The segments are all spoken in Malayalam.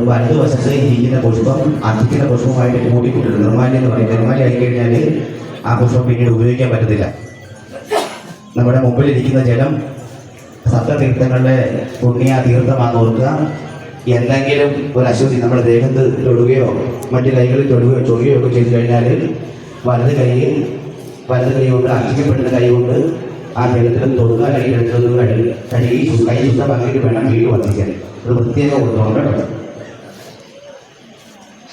വലതുവശത്ത് ഇരിക്കുന്ന പുഷ്പം അർപ്പിക്കുന്ന പുഷ്പമായിട്ട് കൂട്ടിക്കൂട്ടുന്നു. നിർമ്മാല്യം എന്ന് പറയും. നിർമ്മാല്യം ആയിക്കഴിഞ്ഞാൽ ആ പുഷ്പം പിന്നീട് ഉപയോഗിക്കാൻ പറ്റത്തില്ല. നമ്മുടെ മുമ്പിലിരിക്കുന്ന ജലം സപ്തതീർത്ഥങ്ങളുടെ പുണ്യ തീർത്ഥമാണെന്ന് ഓർക്കുക. എന്തെങ്കിലും ഒരു അശുദ്ധി നമ്മുടെ ദേഹത്ത് തൊടുകയോ മറ്റു കൈകളിൽ തൊടുകയോ ഒക്കെ ചെയ്തു കഴിഞ്ഞാൽ വലത് കൈ കൊണ്ട് അർപ്പിക്കപ്പെടുന്ന കൈ കൊണ്ട് ആ ജലത്തിൽ തൊടുക, അല്ലെങ്കിൽ എടുക്കുന്നത് കഴുകി കൈ ശുദ്ധമാക്കിയിട്ട് വേണം വീട് വന്നിക്കാൻ. അത് പ്രത്യേകം കൊടുത്തോണ്ട് കേട്ടോ.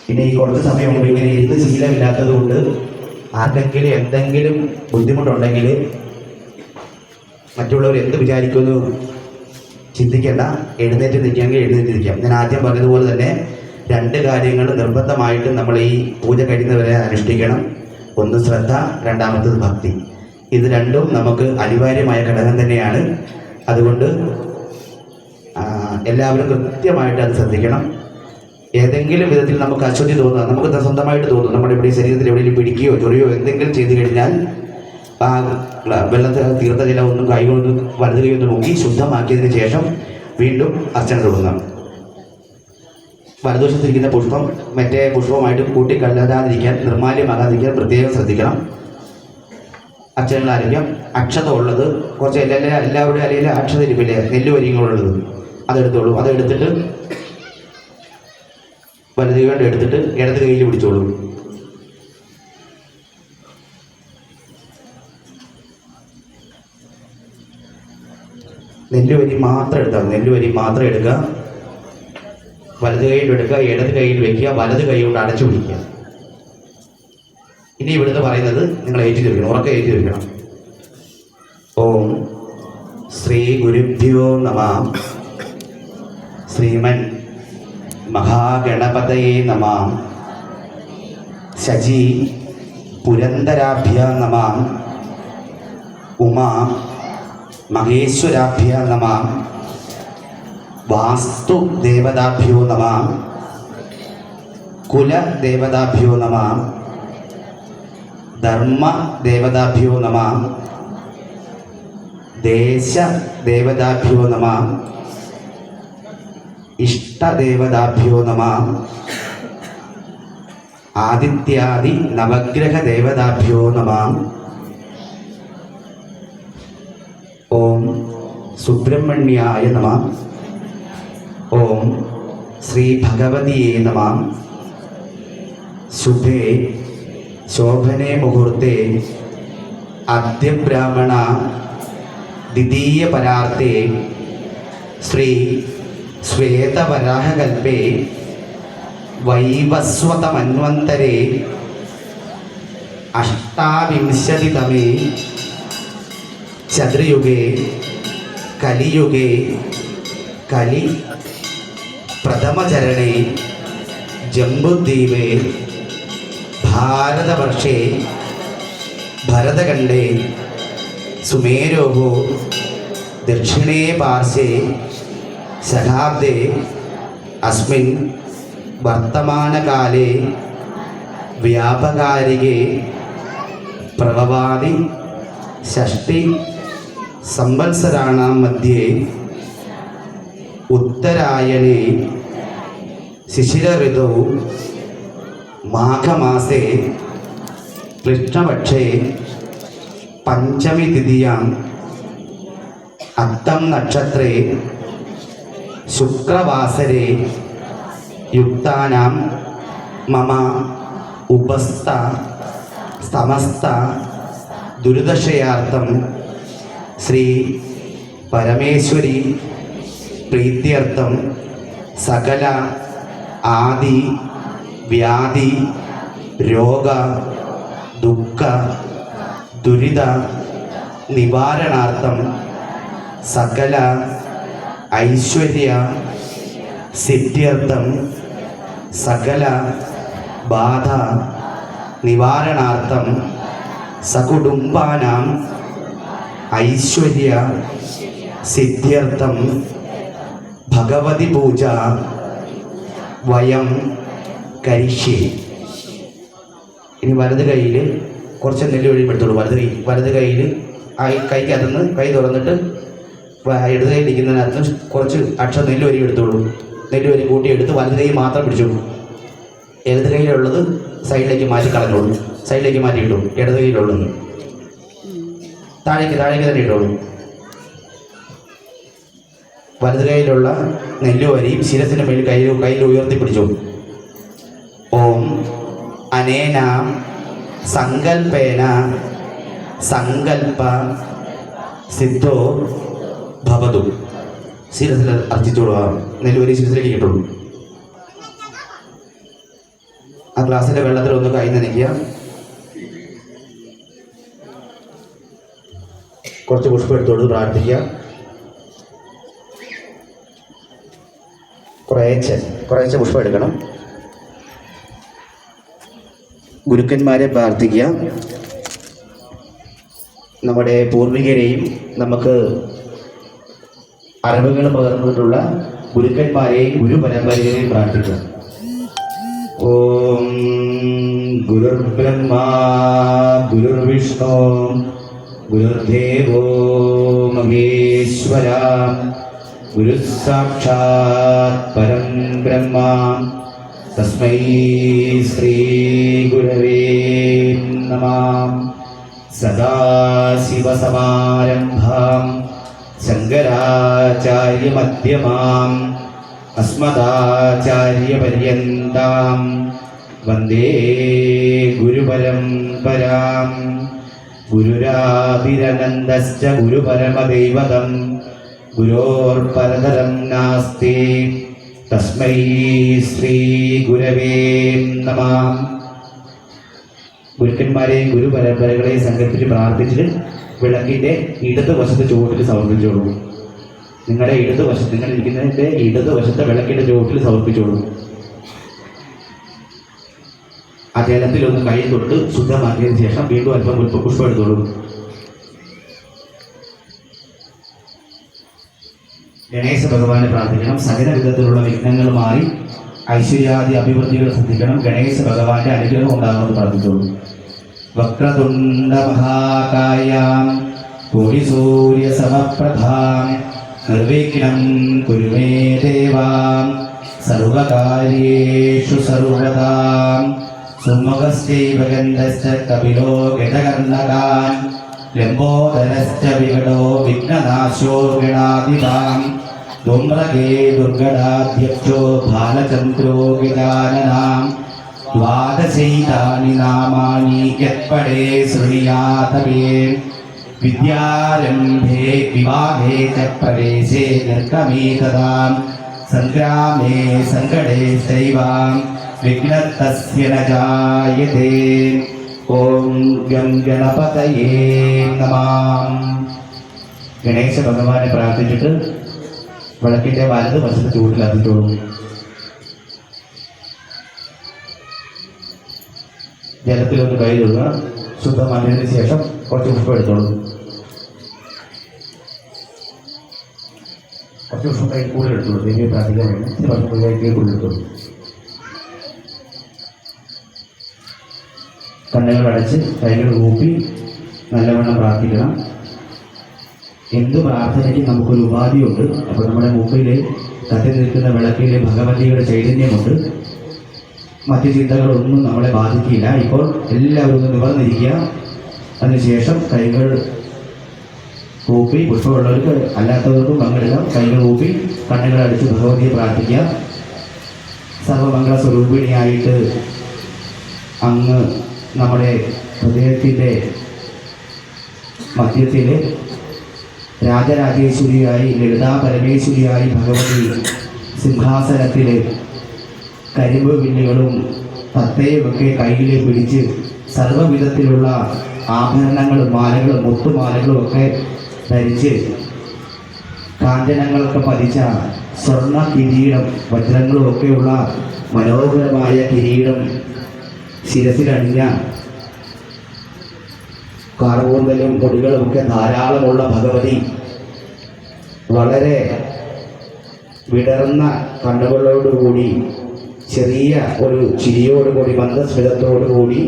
പിന്നെ ഈ കുറച്ച് സമയം കൊണ്ട് ഇങ്ങനെ ഇരുന്ന് ശീലമില്ലാത്തത് കൊണ്ട് ആർക്കെങ്കിലും എന്തെങ്കിലും ബുദ്ധിമുട്ടുണ്ടെങ്കിൽ മറ്റുള്ളവർ എന്ത് വിചാരിക്കുമെന്ന് ചിന്തിക്കേണ്ട. എഴുന്നേറ്റ് നിൽക്കാമെങ്കിൽ എഴുന്നേറ്റ് നിൽക്കാം. ഞാൻ ആദ്യം പറഞ്ഞതുപോലെ തന്നെ 2 കാര്യങ്ങൾ നിർബന്ധമായിട്ടും നമ്മൾ ഈ പൂജ കഴിയുന്നവരെ അനുഷ്ഠിക്കണം. ഒന്ന് ശ്രദ്ധ, രണ്ടാമത്തത് ഭക്തി. ഇത് രണ്ടും നമുക്ക് അനിവാര്യമായ ഘടകം തന്നെയാണ്. അതുകൊണ്ട് എല്ലാവരും കൃത്യമായിട്ട് അത് ശ്രദ്ധിക്കണം. ഏതെങ്കിലും വിധത്തിൽ നമുക്ക് അശുദ്ധി തോന്നുക, നമുക്ക് സ്വന്തമായിട്ട് തോന്നും, നമ്മുടെ ഇവിടെ ശരീരത്തിൽ എവിടെയെങ്കിലും പിടിക്കുകയോ ചൊറിയോ എന്തെങ്കിലും ചെയ്തു കഴിഞ്ഞാൽ ആ വെള്ളത്തിൽ തീർത്ഥജലം ഒന്നും കൈകൊണ്ട് വലത് കൈ ഒന്ന് മുക്കി ശുദ്ധമാക്കിയതിന് ശേഷം വീണ്ടും അർച്ചന തുടങ്ങാം. വലതുവശത്തിരിക്കുന്ന പുഷ്പം മറ്റേ പുഷ്പവുമായിട്ട് കൂട്ടിക്കലരാതിരിക്കാൻ, നിർമ്മാല്യമാകാതിരിക്കാൻ പ്രത്യേകം ശ്രദ്ധിക്കണം. അർച്ചനകൾ ആരംഭിക്കാം. അക്ഷത ഉള്ളത് കുറച്ച് എല്ലാവരുടെ അല്ലെങ്കിൽ അക്ഷത ഇരിപ്പില്ലേ, നെല്ലുവരിങ്ങളുള്ളത് അതെടുത്തോളൂ. അതെടുത്തിട്ട് വലത് കൈ കൊണ്ട് എടുത്തിട്ട് ഇടത് കൈയിൽ പിടിച്ചോളൂ. നെല്ലുവരി മാത്രം എടുത്താൽ നെല്ലുവരി മാത്രം എടുക്കുക. വലത് കൈയിൽ എടുക്കുക, ഇടത് കൈയിൽ വയ്ക്കുക, വലത് കൈ കൊണ്ട് അടച്ചു പിടിക്കുക. ഇനി ഇവിടുന്ന് പറയുന്നത് നിങ്ങൾ ഏറ്റി വെക്കണം, ഉറക്കെ ഏറ്റി വെക്കണം. ഓം ശ്രീ ഗുരുഭ്യോ നമഃ. ശ്രീമൻ മഹാഗണപതയേ നമഃ. ശചി പുരന്ദരാഭ്യ നമഃ. ഉമാ മഹേശ്വരാഭ്യ നമഃ. വാസ്തു ദേവതാഭ്യോ നമഃ. കുലദേവതാഭ്യോ നമഃ. ധർമ്മ ദേവതാഭ്യോ നമഃ. ദേശ ദേവതാഭ്യോ നമഃ. ഇഷ്ടദേവതാഭ്യോ നമഃ. ആദിത്യാദി നവഗ്രഹ ദേവതാഭ്യോ നമഃ. ഓം സുബ്രഹ്മണ്യായ നമഃ. ഓം ശ്രീ ഭഗവതിയേ നമഃ. ശുഭേ ശോഭനേ മുഹൂർത്തേ അദ്യ ബ്രാഹ്മണ ദ്വിതീയ പരാർത്തേ ശ്രീ ശ്വേതവരാഹകൽപേ വൈവസ്വതമന്വന്തരേ അഷ്ടാവിംശതിതമേ ചതുർയുഗേ കലിയുഗേ കലി പ്രഥമചരണേ ജംബുദ്വീപേ ഭാരതവർഷേ ഭരതഖണ്ഡേ സുമേരോः ദക്ഷിണേ പാർശ്വേ ശതാബ്ദേ അസ്മിൻ വർത്തമാനകാലേ വ്യാപകാരികേ പ്രഭവാദി ഷഷ്ടി സംവത്സരാണാം മധ്യേ ഉത്തരായണേ ശിശിരഋതൗ മാഘമാസേ കൃഷ്ണപക്ഷേ പഞ്ചമി തിഥിയാം അത്തം നക്ഷത്രേ ശുക്രവാസരേ യുക്താനാം മമ ഉപസ്ഥ സമസ്ത ദുരിതക്ഷയാർത്ഥം ശ്രീ പരമേശ്വരി പ്രീത്യർത്ഥം സകല ആദി വ്യാധി രോഗ ദുഃഖ ദുരിത നിവാരണാർത്ഥം സകല ഐശ്വര്യ സിദ്ധ്യർത്ഥം സകല ബാധ നിവാരണാർത്ഥം സകുടുംബാനാം ഐശ്വര്യ സിദ്ധ്യർത്ഥം ഭഗവതി പൂജ വയം കരിഷ്യേ. ഇനി വലത് കൈയിൽ കുറച്ച് നെല്ല് ഒഴിപ്പെടുത്തോളൂ. വലത് കൈയിൽ കൈക്കകത്തുനിന്ന് കൈ തുറന്നിട്ട് ഇടതുകൈയിലിരിക്കുന്നതിനകത്ത് കുറച്ച് അക്ഷരം നെല്ലുവരി എടുത്തോളൂ. നെല്ലുവരി കൂട്ടി എടുത്ത് വലത് കൈ മാത്രം പിടിച്ചോളൂ. ഇടത് കൈയിലുള്ളത് സൈഡിലേക്ക് മാറ്റി കളഞ്ഞോളൂ. സൈഡിലേക്ക് മാറ്റി ഇട്ടോളൂ. ഇടത് കൈയിലുള്ളത് താഴേക്ക് തന്നെ ഇട്ടോളൂ. വലത് കൈയിലുള്ള നെല്ലുവരിയും ശിരസിന് മേൽ കയ്യിൽ ഉയർത്തിപ്പിടിച്ചോളൂ. ഓം അനേന സങ്കൽപ്പേന സങ്കൽപ്പ സിദ്ധോ ഭവതു. ശിരസിൽ അർജിച്ചോളൂ. നെല്ലുവരി ശിരസിലേക്ക് ഇട്ടോളൂ. ആ ഗ്ലാസിൻ്റെ വെള്ളത്തിൽ ഒന്ന് കൈ നനയ്ക്കുക. കുറച്ച് പുഷ്പം എടുത്തോളൂ. പ്രാർത്ഥിക്കുക. കുറേശ്ശെ പുഷ്പം എടുക്കണം. ഗുരുക്കന്മാരെ പ്രാർത്ഥിക്കുക. നമ്മുടെ പൂർവികരെയും നമുക്ക് അറിവുകൾ പകർന്നിട്ടുള്ള ഗുരുക്കന്മാരെയും ഗുരുപരമ്പരയെയും പ്രാർത്ഥിക്കുക. ഓം ഗുരുർബ്രഹ്മ ഗുരുർവിഷ്ണു ഗുരുദേവോ മഹേശ്വര ഗുരുസാക്ഷാത് പരം ബ്രഹ്മ തസ്മൈ ശ്രീ ഗുരവേ നമഃ. സദാശിവസമാരംഭാം ശങ്കരാചാര്യമധ്യമാം അസ്മദാചാര്യപര്യന്താം വന്ദേ ഗുരുപരമ്പരാം. ഗുരുരാഭിരനന്ദശ്ച ഗുരുപരമദൈവതം ഗുരോർപരതരം നാസ്തി തസ്മൈ ശ്രീ ഗുരവേ നമഃ. ഗുരുക്കന്മാരെയും ഗുരുപരമ്പരകളെയും സംഘത്തിൽ പ്രാർത്ഥിച്ചിട്ട് വിളക്കിൻ്റെ ഇടതുവശത്ത് ചുവട്ടിൽ സമർപ്പിച്ചോളൂ. നിങ്ങളുടെ ഇടതുവശത്ത്, നിങ്ങൾ ഇരിക്കുന്നതിൻ്റെ ഇടതുവശത്തെ വിളക്കിൻ്റെ ചുവട്ടിൽ സമർപ്പിച്ചോളൂ. ആ ജലത്തിലൊന്ന് കൈ തൊട്ട് ശുദ്ധമാക്കിയതിനു ശേഷം വീണ്ടും അല്പം പുഷ്പം എടുത്തോളൂ. ഗണേശ ഭഗവാനെ പ്രാർത്ഥിക്കണം. സകല വിധത്തിലുള്ള വിഘ്നങ്ങൾ മാറി ഐശ്വര്യാദി അഭിവൃദ്ധികൾ ശ്രദ്ധിക്കണം. ഗണേശ ഭഗവാന്റെ അനുഗ്രഹം ഉണ്ടാകുമെന്ന് പ്രാർത്ഥിച്ചോളൂ. വക്രതുണ്ഡ മഹാകായാം കോടിസൂര്യ സമപ്രഭാം നിർവിഘ്നം കുരു മേ ദേവാം സർവകാര്യേഷു സർവദാം. സുമുഖശ്ചൈവ ഗന്ധശ്ച കപിലോ ഗജകർണകാൻ ലംബോദരശ്ച വികടോ വിഘ്നനാശോ ഗണാധിപാം. ധൂമ്രകേ ദുർഗടാധ്യക്ഷോ ബാലചന്ദ്രോ ഗജാനനാം. ദ്വാദശൈതാനി നാമാനി യത്പടേ ശൃണിയാതവേ. വിദ്യാരംഭേ വിവാഹേ ച പ്രവേശേ നിർഗമേ തദാം. സംഗ്രാമേ സങ്കടേ ചൈവാം വിഘ്നതസ്യ ന ജായതേ. ഓം ഗം ഗണപതയേ നമഃ. ഗണേശ ഭഗവാനെ പ്രാർത്ഥിച്ചിട്ട് വിളക്കിൻ്റെ വലത് വശത്ത് ചൂട്ടിൽ അതിട്ടോളൂ. ജലത്തിലൊന്ന് കൈ തൊടുക. ശുദ്ധമാക്കിയതിനു ശേഷം കുറച്ച് പുഷ്പം എടുത്തോളൂ. കുറച്ച് പുഷ്പം കൈ കൂടെ എടുത്തോളൂ. ദേവിയെ പ്രാർത്ഥിക്കാൻ വേണ്ടി കുറച്ച് കൈ കൂടെ എടുത്തോളൂ. കണ്ണുകൾ അടച്ച് കൈകൾ കൂപ്പി നല്ലവണ്ണം പ്രാർത്ഥിക്കണം. എന്ത് പ്രാർത്ഥനയ്ക്ക് നമുക്കൊരു ഉപാധിയുണ്ട്. അപ്പോൾ നമ്മുടെ മുമ്പിൽ തട്ടി നിൽക്കുന്ന വിളക്കിലെ ഭഗവതിയുടെ ചൈതന്യമുണ്ട്. മറ്റ് ചിന്തകളൊന്നും നമ്മളെ ബാധിക്കില്ല. ഇപ്പോൾ എല്ലാവരും ഒന്ന് നിവർന്നിരിക്കുക. അതിനുശേഷം കൈകൾ കൂപ്പി, പുഷ്പമുള്ളവർക്ക് അല്ലാത്തവർക്കും പങ്കെടുക്കാം. കൈകൾ കൂപ്പി കണ്ണുകൾ അടിച്ച് ഭഗവതിയെ പ്രാർത്ഥിക്കുക. സർവമംഗള സ്വരൂപിണിയായിട്ട് അങ്ങ് നമ്മുടെ ഹൃദയത്തിൻ്റെ മധ്യത്തിൽ രാജരാജേശ്വരിയായി ലളിതാ പരമേശ്വരിയായി ഭഗവതി സിംഹാസനത്തിൽ കരിമ്പ് വില്ലുകളും തത്തയുമൊക്കെ കയ്യിൽ പിടിച്ച് സർവ്വവിധത്തിലുള്ള ആഭരണങ്ങളും മാലകളും മുത്തുമാലകളും ഒക്കെ ധരിച്ച് കാഞ്ചനങ്ങളൊക്കെ പതിച്ച സ്വർണ്ണ കിരീടം, വജ്രങ്ങളും ഒക്കെയുള്ള മനോഹരമായ കിരീടം ശിരസിലണിഞ്ഞ കാർകൂന്തലും കൊടികളും ഒക്കെ ധാരാളമുള്ള ഭഗവതി വളരെ വിടർന്ന കണ്ണുകളോടുകൂടി ചെറിയ ഒരു ചിരിയോടുകൂടി മന്ദസ്മിതത്തോടുകൂടി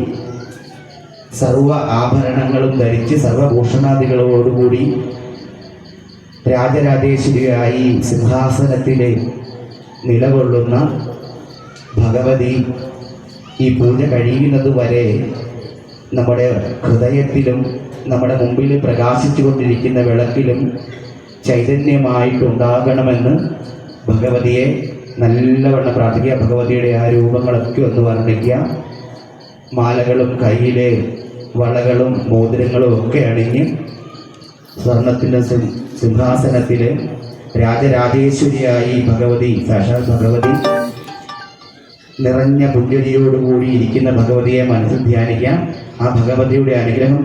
സർവ ആഭരണങ്ങളും ധരിച്ച് സർവഭൂഷണാദികളോടുകൂടി രാജരാജേശ്വരിയായി സിംഹാസനത്തിലെ നിലകൊള്ളുന്ന ഭഗവതി ഈ പൂജ കഴിയുന്നത് വരെ നമ്മുടെ ഹൃദയത്തിലും നമ്മുടെ മുമ്പിൽ പ്രകാശിച്ചു കൊണ്ടിരിക്കുന്ന വിളക്കിലും ചൈതന്യമായിട്ടുണ്ടാകണമെന്ന് ഭഗവതിയെ നല്ലവണ്ണം പ്രാർത്ഥിക്കുക. ഭഗവതിയുടെ ആ രൂപങ്ങളൊക്കെ ഒന്ന് വർണ്ണിക്കുക. മാലകളും കയ്യിലെ വളകളും മോതിരങ്ങളും ഒക്കെ അണിഞ്ഞ് സ്വർണത്തിൻ്റെ സിംഹാസനത്തിലെ രാജരാജേശ്വരിയായി ഭഗവതി, സാക്ഷാത് ഭഗവതി നിറഞ്ഞ പുണ്യതയോടുകൂടി ഇരിക്കുന്ന ഭഗവതിയെ മനസ്സിൽ ധ്യാനിക്കാം. ആ ഭഗവതിയുടെ അനുഗ്രഹം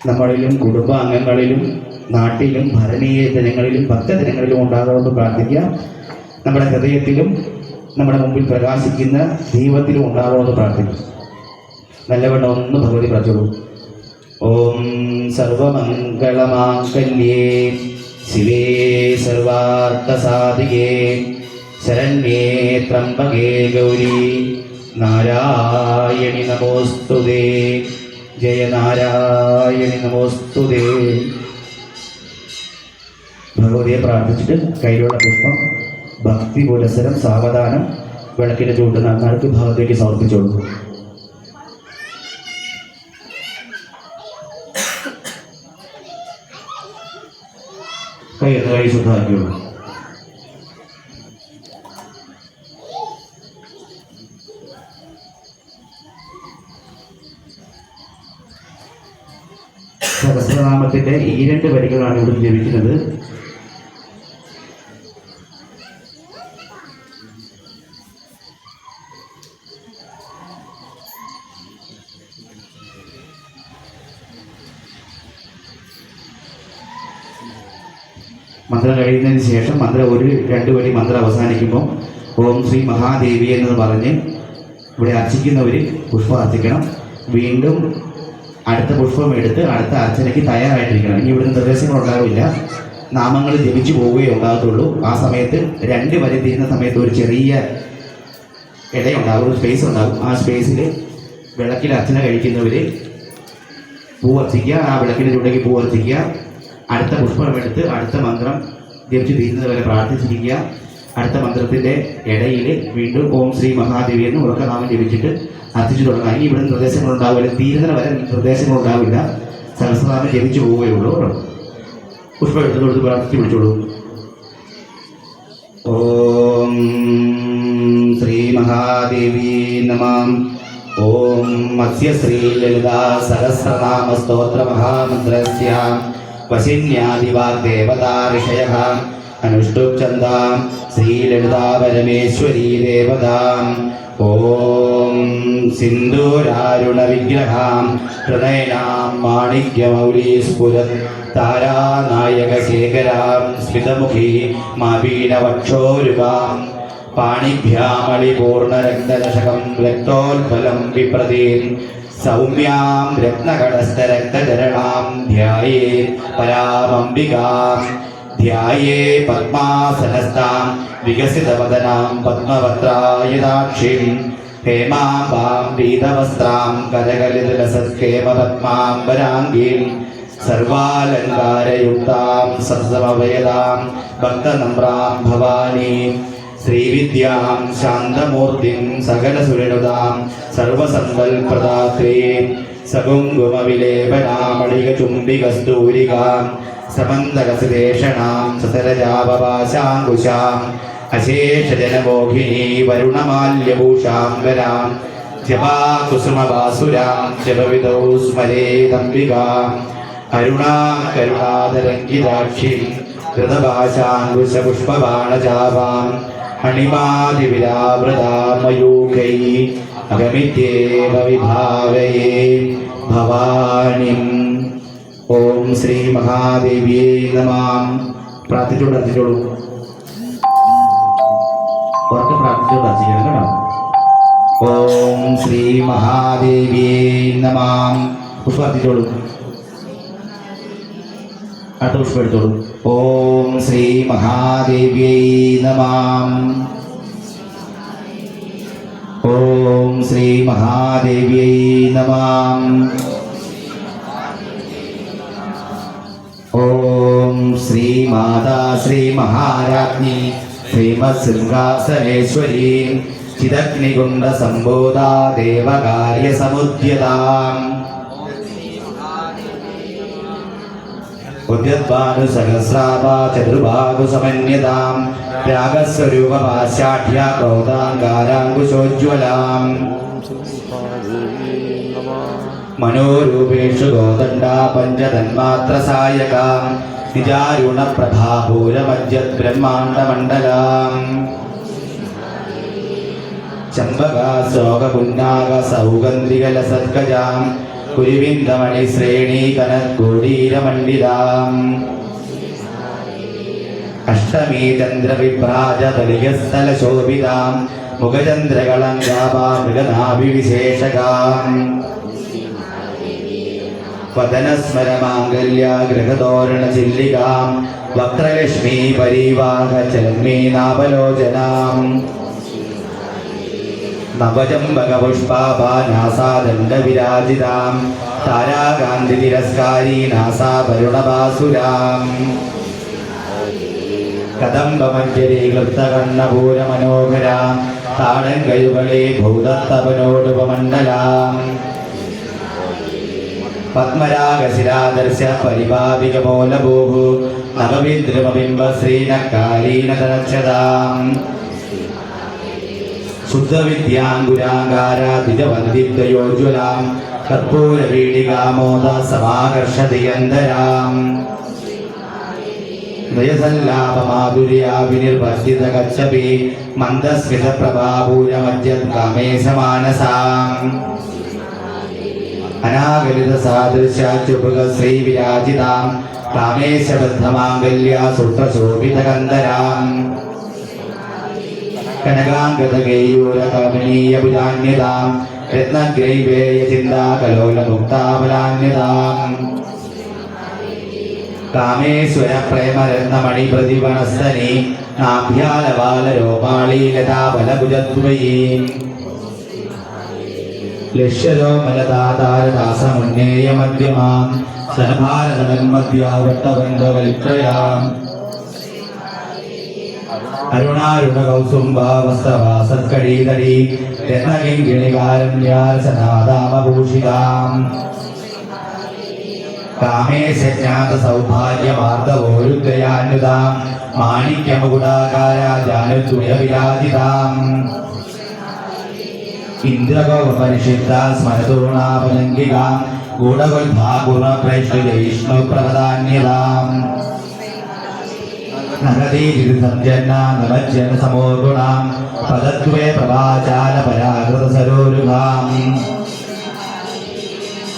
നമ്മളിലും കുടുംബാംഗങ്ങളിലും നാട്ടിലും ഭരണീയ ജനങ്ങളിലും ഭക്തജനങ്ങളിലും ഉണ്ടാകണമെന്ന് പ്രാർത്ഥിക്കാം. നമ്മുടെ ഹൃദയത്തിലും നമ്മുടെ മുമ്പിൽ പ്രകാശിക്കുന്ന ദീപത്തിലും ഉണ്ടാകണമെന്ന് പ്രാർത്ഥിക്കും. നല്ലവണ്ണം ഒന്ന് ഭഗവതി പ്രാർത്ഥിച്ചോളൂ. ഓം സർവമംഗളമാംഗല്യേ ശിവേ സർവാർത്ഥസാധികേ ശരണ്യേ ത്രംബകേ ഗൗരി നാരായണി നമോസ്തുതേ. ജയ നാരായണി നമോസ്തുതേ. ഭഗവതിയെ പ്രാർത്ഥിച്ചിട്ട് കയ്യിലുള്ള പുഷ്പം ഭക്തി പുരസരം സാവധാനം വിളക്കിൻ്റെ ചൂട്ട് നന്നാൾക്ക് ഭഗവതിക്ക് സമർപ്പിച്ചോളൂ. കൈ ശുദ്ധമാക്കിയുള്ളൂ. സഹസ്രനാമത്തിന്റെ ഈ 2 വരികളാണ് ഇവിടെ ലഭിക്കുന്നത്. മന്ത്രം കഴിയുന്നതിന് ശേഷം മന്ത്രം 1-2 വരി മന്ത്രം അവസാനിക്കുമ്പോൾ ഓം ശ്രീ മഹാദേവി എന്ന് പറഞ്ഞ് ഇവിടെ അർച്ചിക്കുന്നവർ പുഷ്പം അർച്ചിക്കണം. വീണ്ടും അടുത്ത പുഷ്പം എടുത്ത് അടുത്ത അർച്ചനയ്ക്ക് തയ്യാറായിട്ടിരിക്കണം. ഇനി ഇവിടുന്ന് നിർദ്ദേശങ്ങളുണ്ടാവില്ല, നാമങ്ങൾ ജപിച്ചു പോവുകയേ ഉണ്ടാകത്തുള്ളൂ. ആ സമയത്ത് 2 വരി തീരുന്ന സമയത്ത് ഒരു ചെറിയ ഇടയുണ്ടാകും, ഒരു സ്പേസ് ഉണ്ടാകും. ആ സ്പേസിൽ വിളക്കിൽ അർച്ചന കഴിക്കുന്നവർ പൂ അർച്ചിക്കുക. ആ വിളക്കിൻ്റെ ചൂടേക്ക് പൂ അർച്ചിക്കുക. അടുത്ത പുഷ്പം എടുത്ത് അടുത്ത മന്ത്രം ജപിച്ച് തീരുന്നത് വരെ പ്രാർത്ഥിച്ചിരിക്കുക. അടുത്ത മന്ത്രത്തിൻ്റെ ഇടയിൽ വീണ്ടും ഓം ശ്രീ മഹാദേവി എന്ന് ഉറക്കനാമം ജപിച്ചിട്ട് അർച്ചിച്ചു തുടങ്ങാം. ഇനി ഇവിടെ നിർദ്ദേശങ്ങളുണ്ടാവില്ല, തീരുന്നത് വരെ നിർദ്ദേശങ്ങളുണ്ടാവില്ല. സഹസ്രനാമം ജപിച്ചു പോവുകയുള്ളൂ. പുഷ്പം എടുത്ത് കൊടുത്ത് പ്രാർത്ഥിച്ച് വിളിച്ചോളൂ. ഓം ശ്രീ മഹാദേവി നമഃ. ഓം മത്സ്യ ശ്രീ ലളിതാ സഹസ്രനാമ സ്തോത്ര മഹാമന്ത്രസ്യ വശിന്യാദിവാഗ്ദേവതാ ഋഷയഃ അനുഷ്ഠുപ്ഛന്ദാം ശ്രീലളിതാ പരമേശ്വരീ ദേവതാം. ഓം സിന്ദൂരാരുണവിഗ്രഹാം ഹൃദയനാം മാണിക്യമൗലീസ്ഫുരത് താരാനായകശേഖരാം സ്മിതമുഖീ മാപീനവക്ഷോരുകാം പാണിഭ്യാമളിപൂർണരക്തദശകം രക്തോൽഫലം വിപ്രതീം സൗമ്യാം രത്നകടസ്ഥരക്തചരണാം ധ്യായേത് പരാമംബികാം. ധ്യായേ പദ്മാസനസ്ഥാം വികസിതവദനാം പദ്മവക്ത്രായതാക്ഷീം ഹേമാംബാം പീതവസ്ത്രാം കരകലിതലസത്കേമപദ്മാംബരാംഗീം സർവാലങ്കാരയുക്താം സത്സമവയതാം ഭക്തനമ്രാം ഭവാനീം ശ്രീവിദ്യാം ശാന്തമൂർത്തിം സകലസുരനുതാം സർവസമ്പൽപ്രദാത്രീം സകുങ്കുമവിലേപനാമളികചുംബികസ്തൂരികാം സമന്തകസുദേശണാം സസരജാപപാശാങ്കുശാം അശേഷജനമോഹിനീ വരുണമാല്യഭൂഷാംബരാം ജപാകുസുമവാസുരാം ജപവിദൗ സ്മരേദംബികാം അരുണാം കരുണാതരംഗിതാക്ഷീം കൃതഭാഷാങ്കുശപുഷ്പബാണചാപാം അണിമാതിവിരാവൃതാമയൂഖൈ അഗമിത്യേവ വിഭാവയേ ഭവാനിം. ഓം ശ്രീ മഹാദേവിയേ നമഃ. പ്രാർത്ഥിച്ചോളൂ, പ്രാർത്ഥിച്ചോളൂ. ഉറക്കെ പ്രാർത്ഥിച്ചോളൂ, പ്രാർത്ഥിക്കണം കേട്ടോ. ഓം ശ്രീ മഹാദേവിയേ നമഃ. പുഷ്പം പ്രാർത്ഥിച്ചോളൂ. അടുത്ത പുഷ്പം എടുത്തോളൂ. ഓം ശ്രീ മഹാദേവ്യൈ നമഃ. ഓം ശ്രീ മഹാദേവ്യൈ നമഃ. ഓം ശ്രീ മാതാ ശ്രീ മഹാരാജ്ഞി ശ്രീമത്സിംഹാസനേശ്വരീ ചിദഗ്നികുണ്ഡ സംബോധാ ദേവകാര്യ സമുദ്യതാം ഉദ്യദ്ഭാനു സഹസ്രാഭാ ചതുർഭാഗു സമന്യതാം രാഗസ്വരൂപപാശാഠ്യ ക്രോധാങ്കാരാങ്കുശോജ്വലാം മനോരൂപേഷു ഗോദണ്ഡാ പഞ്ചതന്മാത്രസായകാം നിജാരുണപ്രഭാപൂരമജ്ജത് ബ്രഹ്മാണ്ഡമണ്ഡലാം ചമ്പകാശോകപുന്നാക സൗഗന്ധികലസത്കജാം കുരുവിന്ദമണിശ്രേണീകനത്കൂടീരമണ്ഡിതാം അഷ്ടമീ ചന്ദ്രവിഭ്രാജതലിയസ്ഥലശോഭിതാം മുഖചന്ദ്രകളങ്കാഭാ മൃഗനാഭിവിശേഷകാം വദനസ്മരമാംഗല്യാ ഗൃഹതോരണചില്ലികാം വക്രലക്ഷ്മീ പരീവാഹചലന്മീനാപലോചനാം നവജംബകപുഷ്പാഭാനാസാദണ്ഡവിരാജിതാം താരാകാന്തിതിരസ്കാരീ നാസാഭരുണഭാസുരാം കദംബമഞ്ജരീകൃപ്തകർണപൂരമനോഹരാം താടങ്കയുകളേ ഭൂതത്തപനോടുപമണ്ഡലാം പത്മരാഗശിരാദർശ പരിഭാവികമൂലഭൂः നവവിദ്രുമബിംബ ശ്രീനക്കാലീനതനക്ഷതാം ശുദ്ധവിദ്യാങ്കുരാങ്കാരാ ദ്വിജവന്ദിത്വയോജ്വലാം കർപ്പൂരവീടികാമോദ സമാകർഷതിയന്തരാം നയസല്ലാപമാധുര്യാ വിനിർവർത്തിതകച്ഛപി മന്ദസ്മിതപ്രഭാപൂരമജ്ജത് കാമേശമാനസാം അനാഗലിത സാദൃശ്യാചുപുക ശ്രീവിരാജിതാം കാമേശബദ്ധമാംഗല്യാ സുപ്രശോഭിതകന്ദരാം കനകാംഗതകേയൂരകമനീയഭുജാന്യതാം രത്നഗ്രൈവേയചിന്താകലോലമുക്താബലാന്യതാം കാമേശ്വര പ്രേമരത്നമണി പ്രതിവണസ്തനി നാഭ്യാലബാലരോമാളീലതാബലഭുജദ്വയീം ലക്ഷ്യരോമലതാതാരദാസമുന്നേയമദ്യമാം സനഭാരതമന്മദ്യാവട്ടബന്ധവലിത്രയാം അരുണാരുണകൗസുംഭാവസ്തവാസത്കടീതടീ രത്നകിങ്കിണികാരണ്യാർസനാദാമഭൂഷിതാം കാമേശജ്ഞാതസൗഭാഗ്യമാർദ്ദവോരുദ്രയാന്യുതാം മാണിക്യമുകുടാകാരാജാനുദ്വയവിരാജിതാം ഇന്ദ്രഗോപരിഷിത്താ സ്മരതൂണാപലംഘികാം ഗൂഢഗുൽഭാഗുണപ്രൈഷ്ണുജയിഷ്ണുപ്രവദാന്യതാം നഗതീജിതസഞ്ജന്നാ നമജ്ജന സമോഗുണാം പദത്വേ പ്രഭാചാലപരാകൃതസരോരുഹാം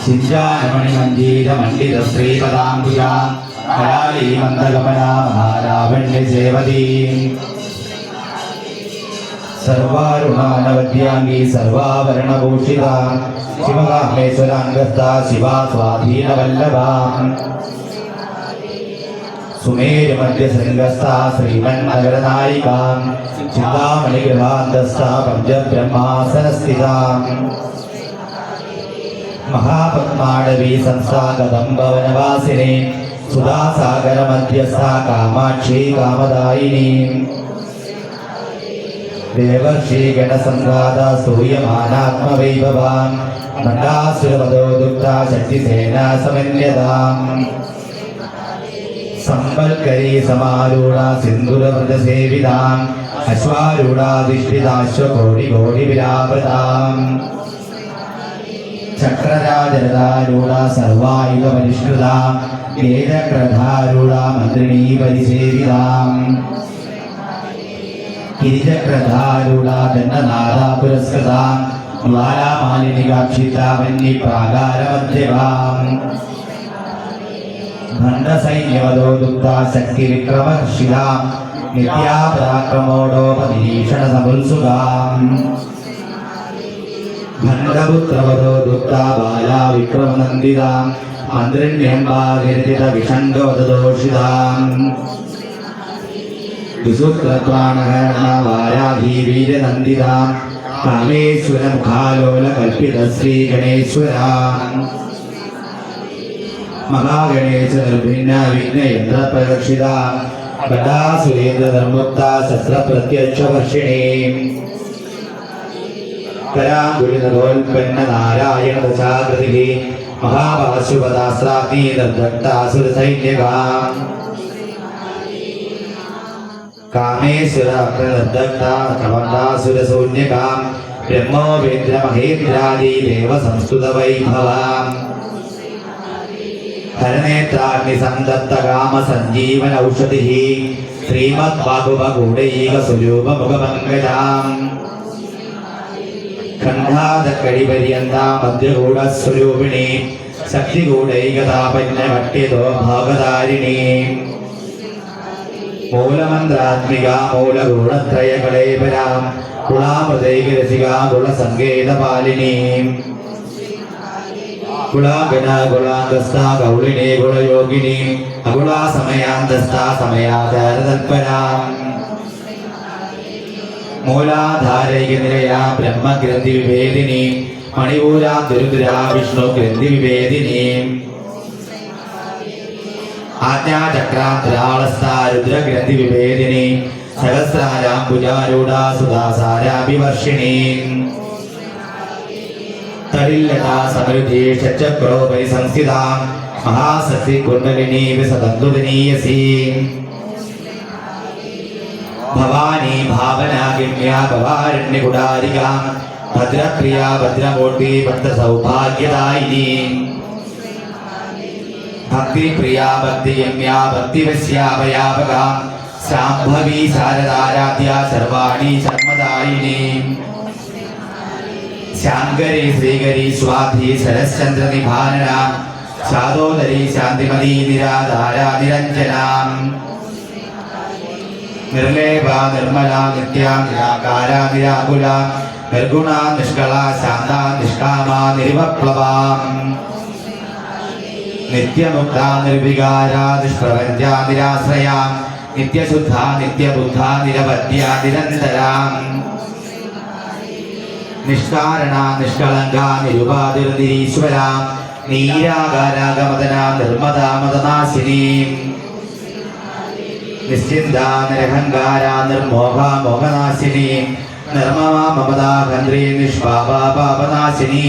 ചിഞ്ചാനമണിമഞ്ജീരമണ്ഡിതശ്രീപദാംബുജാം കരാളീമന്ദഗമനാ മഹാലാവണ്യസേവതീം സർവാരുണാനവദ്യാംഗീ സർവാഭരണഭൂഷിതാം ശിവകാമേശ്വരാംഗസ്ഥാ ശിവാ സ്വാധീനവല്ലഭാം സുമേരുമധ്യശൃംഗസ്ഥാ ശ്രീമന്നഗരനായികാം ചിന്താമണിഗൃഹാന്തസ്ഥാ പഞ്ചബ്രഹ്മാസനസ്ഥിതാം മഹാപത്മാടവീ സംസ്ഥാ കദംബവനവാസിനീ സുധാസാഗരമധ്യസ്ഥാ കാമാക്ഷീ കാമദായിനീ ദേവർഷീഗണസംഘാത സ്തൂയമാനാത്മവൈഭവാം മണ്ഡാസുരപദോ ദുഗ്ധാ ശക്തിസേനാ സമന്യതാം സമ്പൽക്കരീ സമാരൂഢ സിന്ദുരവ്രതസേവിതാം അശ്വാരൂഢാധിഷ്ഠിതാശ്വകോടികോടിവിരാവൃതാം ചക്രരാജരഥാരൂഢ സർവായുധപരിഷ്കൃതാം വേദക്രധാരൂഢ മന്ത്രിണീ പരിസേവിതാം കിരിചക്രധാരൂഢ ദണ്ഡനാഥാ പുരസ്കൃതാം ജ്വാലാമാലിനികാക്ഷിതാവന്നി പ്രാകാരമധ്യവാം ഭണ്ഡസൈന്യവദോ ദുഗ്ധാ ശക്തിവിക്രമഹർഷിതാം നിത്യാപരാക്രമോടോപനിരീക്ഷണസമുത്സുകാം ഭണ്ഡപുത്രവദോ ദുഗ്ധാ ബാലാ വിക്രമനന്ദിതാം മന്ത്രിണ്യംബാഗിരിതിതവിഷണ്ഡോദോഷിതാം വിസുത്രപ്രാണഹരണ വാരാധീ വീരനന്ദിതാം കാമേശ്വര മുഖാലോല കൽപ്പിത ശ്രീ ഗണേശ്വര മഹാഗണേശ നിർഭിന്ന വിഘ്നയന്ത്ര പ്രരക്ഷിത ബലാസുരേന്ദ്ര നിർമുക്ത ശസ്ത്ര പ്രത്യക്ഷ വർഷിണി കരാകുലിനോൽപ്പന്ന നാരായണ ദശാകൃതി മഹാപാശുപദാസ്രാഗ്നി നിർദഗ്ധാസുര സൈന്യകാം കാമേശ്വര നിർദഗ്ധ കവന്താസുര സൂന്യകാം ബ്രഹ്മോപേന്ദ്ര മഹേന്ദ്രാദി ദേവ സംസ്കൃത വൈഭവാം ഹരനേത്രാഗ്നി സന്തപ്ത കാമ സഞ്ജീവന ഔഷധി ശ്രീമദ് ബാഹുബഗൂഢൈക സ്വരൂപ മുഖപങ്കജാം ഖണ്ഡാദക്കടിപര്യന്ത മധ്യഗൂഢസ്വരൂപിണി ശക്തിഗൂഢൈകതാപന്യമട്യതോ ഭാഗധാരിണി മൂലമന്ത്രാത്മിക മൂലഗുണത്രയകളേപരാം കുളാമൃതൈകരസിക കുളസങ്കേതപാലിനി കുളാഗണ കുളാന്തസ്ഥ ഗൗളിനി കുളയോഗിനി അകുളാ സമയാന്തസ്ഥ സമയാധാരതൽപരാം മൂലാധാരൈക നിലയ ബ്രഹ്മഗ്രന്ഥി വിവേദിനി മണിപൂരാ ദുരുദ്രാ വിഷ്ണു ഗ്രന്ഥി വിവേദിനി ആജ്ഞാചക്രാന്തരാളസ്ഥ രുദ്രഗ്രന്ഥി വിവേദിനി സഹസ്രാരാം ഭുജാരൂഢ സുധാസാരാഭിവർഷിണി തടില്ലതാ സമരുദ്ധി ഷച്ചക്രോപരി സംസ്ഥിത മഹാസക്തി കുണ്ഡലിനി വിസതന്തുദനീയസി ഭവാനി ഭാവനാഗമ്യ ഭവാരണ്യകുടാരിക ഭദ്രപ്രിയ ഭദ്രമൂർത്തി ഭക്തസൗഭാഗ്യദായിനി ഭക്തിപ്രിയ ഭക്തിഗമ്യ ഭക്തിവശ്യാഭയാപക സാംഭവി ശാരദാരാധ്യ സർവാണി ശർമ്മദായിനി ശാങ്കരി ശ്രീകരി സ്വാധി ശരശ്ചന്ദ്ര നിഭാനന ശാദോദരി ശാന്തിമതി നിരാധാരാ നിരഞ്ജനാം നിർലേപ നിർമ്മല നിത്യ നിരാകാര നിരാകുല നിർഗുണ നിഷ്കള ശാന്ത നിഷ്കാമ നിരുപപ്ലവാം നിത്യമുക്ത നിർവികാര നിഷ്പ്രപഞ്ച നിരാശ്രയാം നിത്യശുദ്ധ നിത്യബുദ്ധ നിരവധ്യ നിരന്തരാം നിഷ്കാരണ നിഷ്കളങ്ക നിരുപാതിർനിരീശ്വരാം നീരാകാരാഗമദന നിർമ്മദാമദനാശിനി നിശ്ചിന്ത നിരഹങ്കാര നിർമോഹ മോഹനാശിനി നിർമ്മമ മമതാകന്ത്രി നിഷ്പാപ പാപനാശിനി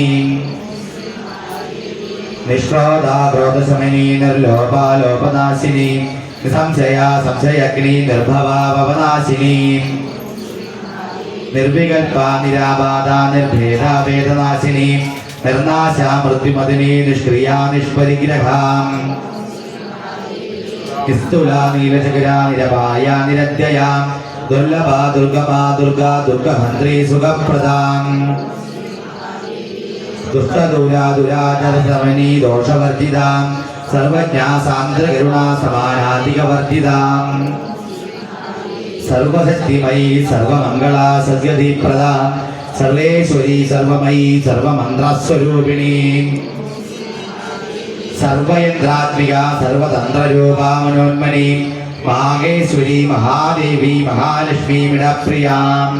നിഷ്ക്രോധ ക്രോധശമനി നിർലോപാലോപനാശിനി നിസംശയ സംശയഗ്നി നിർഭവ ഭവനാശിനി നിർവികൽപ നിരാബാധ നിർഭേദ വേദനാശിനി നിർനാശ മൃത്യുമതിനി നിഷ്ക്രിയ നിഷ്പരിഗ്രഹാം നിസ്തുല നീലചകര നിരപായ നിരത്യയാം ദുർലഭ ദുർഗമ ദുർഗ ദുർഗഹന്ത്രി സുഖപ്രദാം ദുഷ്ടദൂര ദുരാചരസമനി ദോഷവർജിതാം സർവജ്ഞാ സാന്ദ്രകരുണ സമാനാധികവർജിതാം സർവശക്തിമയി സർവമംഗള സദ്യതിപ്രദാം സർവേശ്വരി സർവമയി സർവമന്ത്രസ്വരൂപിണി സർവയന്ത്രാത്മിക സർവതന്ത്രരൂപാ മനോന്മനി മഹാഗേശ്വരി മഹാദേവി മഹാലക്ഷ്മി മിടപ്രിയാം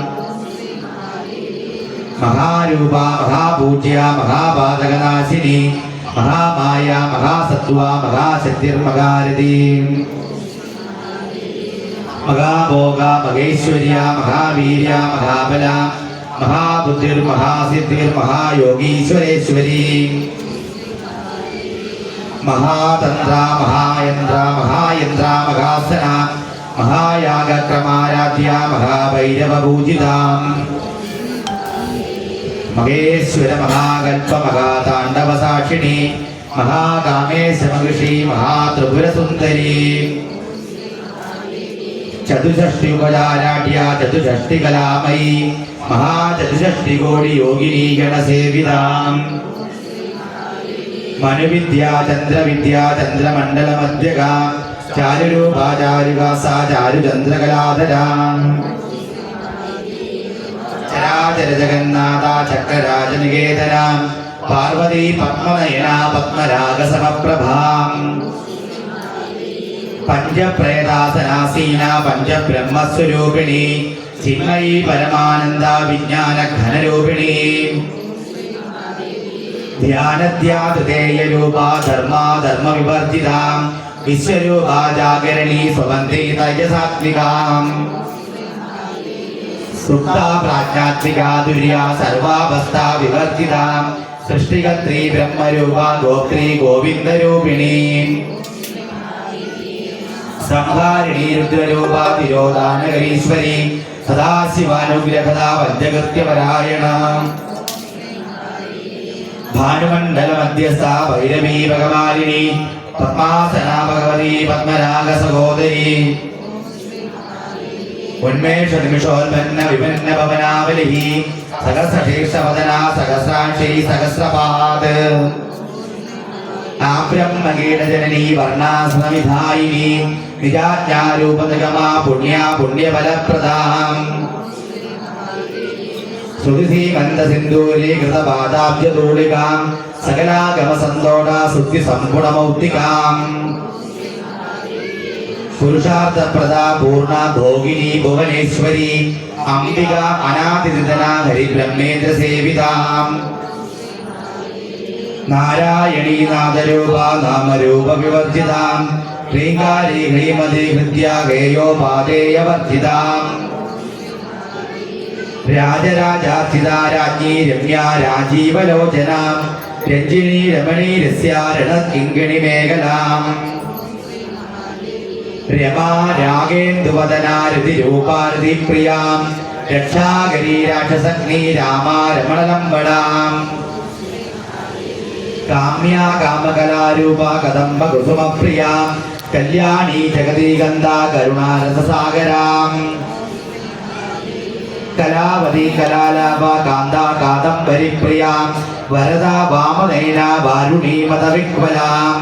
മഹാരൂപ മഹാപൂജ്യ മഹാപാതകനാശിനി മഹാമായ മഹാസത്വ മഹാശക്തിർമഹാരഥി മഹാഭോഗ മഹേശ്വര്യ മഹാവീര്യ മഹാബല മഹാബുദ്ധിർ മഹാസിദ്ധിർ മഹായോഗീശ്വരേശ്വരി മഹാതന്ത്ര മഹായന്ത്ര മഹായന്ത്ര മഹാസന മഹായാഗക്രമാരാധ്യ മഹാഭൈരവപൂജിതാം മഹേശ്വര മഹാകൽപ മഹാതാണ്ഡവസാക്ഷിണി മഹാകാമേശമകൃഷി മഹാത്രിപുരസുന്ദരി ചതുഷ്ടി ഉപചാരാഢ്യ ചതുഷ്ടി കലാമയി മഹാചതുഷ്ടി യോഗിനി ഗണസേവിതാം മനുവിദ്യ ചന്ദ്രവിദ്യ ചന്ദ്രമണ്ഡലമധ്യക ചാരുരൂപാചാരുക സാ ചാരുചന്ദ്രകലാധരാം ചരാചര ജഗന്നാഥ ചക്രരാജനികേതനാം പാർവതി പത്മനയന പത്മരാഗസമപ്രഭാം പഞ്ചപ്രേതാസനാസീന പഞ്ചബ്രഹ്മസ്വരൂപിണി ചിന്മയി പരമാനന്ദ വിജ്ഞാന ഘനരൂപിണീ ധ്യാനധ്യാതേയരൂപ ധർമ്മ വിവർജിതാം വിശ്വരൂപാ ജാഗരണീ സ്വബന്ധി തൈജസാത്മികാം സുപ്താ പ്രാജ്ഞാത്മികാ ദുര്യാ സർവാവസ്ഥാ വിവർജിതാം സൃഷ്ടികർत्री ബ്രഹ്മരൂപ ഗോത്രീ ഗോവിന്ദരൂപിണീ സംഹാരിണീ രുദ്രരൂപ തിരോധാനകരീശ്വരി സദാശിവാനുഗ്രഹദാ വജ്രകൃത്യപരായണ ഭാനുമണ്ഡല മധ്യസ്ഥ ഭൈരവീ ഭഗവാലിനി പത്മാസനാ ഭഗവതി പത്മരാഗ സഹോദരി ഉന്മേഷ നിമിഷോൽപന്ന വിപന്ന ഭവനാവലിഹി സഹസ്രശീർഷവദനാ സഹസ്രാംശീ സഹസ്രപാദ് ആബ്രഹ്മകീടജനനീ വർണ്ണാശ്രമിധായിനി നിജാജ്ഞാരൂപനിഗമാ പുണ്യഫലപ്രദാം ശ്രുതിസീമന്തസിന്ദൂരീകൃതപാദാബ്ജതൂളികാം സകലാഗമസന്തോടാ ശുദ്ധിസമ്പുണമൗക്തികാം പുരുഷാർത്ഥപ്രദാ പൂർണ്ണ ഭോഗിനി ഭുവനേശ്വരി അംബിക അനാദിതന ഹരിബ്രഹ്മേന്ദ്ര സേവിതാം നാരായണീ നാദരൂപ നാമരൂപ വിവർജിതാം ശ്രീകാരി ഹ്രീമതി ഹൃദ്യ ഗേയോപാദേയവർജിതാം രാജരാജാർച്ചിതാ രാജ്ഞി രമ്യാ രാജീവലോചനാം രഞ്ജിനി രമണീ രസ്യാരണ കിങ്കിണി മേഖലാം രമാ രാഗേന്ദുവദനാ രതിരൂപാരതി പ്രിയാം രക്ഷാകരീ രാക്ഷസഗ്നി രാമാ രമണലംബടാം കാമ്യാ കാമകലാരൂപ കദംബ കുസുമപ്രിയാം കല്യാണീ ജഗദീഗന്ധാ കരുണാരസസാഗരാം കലാവതി കലാലാപ കാന്താ കാദംബരി പ്രിയാം വരദാ വാമനയന വാരുണീ മതവിക്വലാം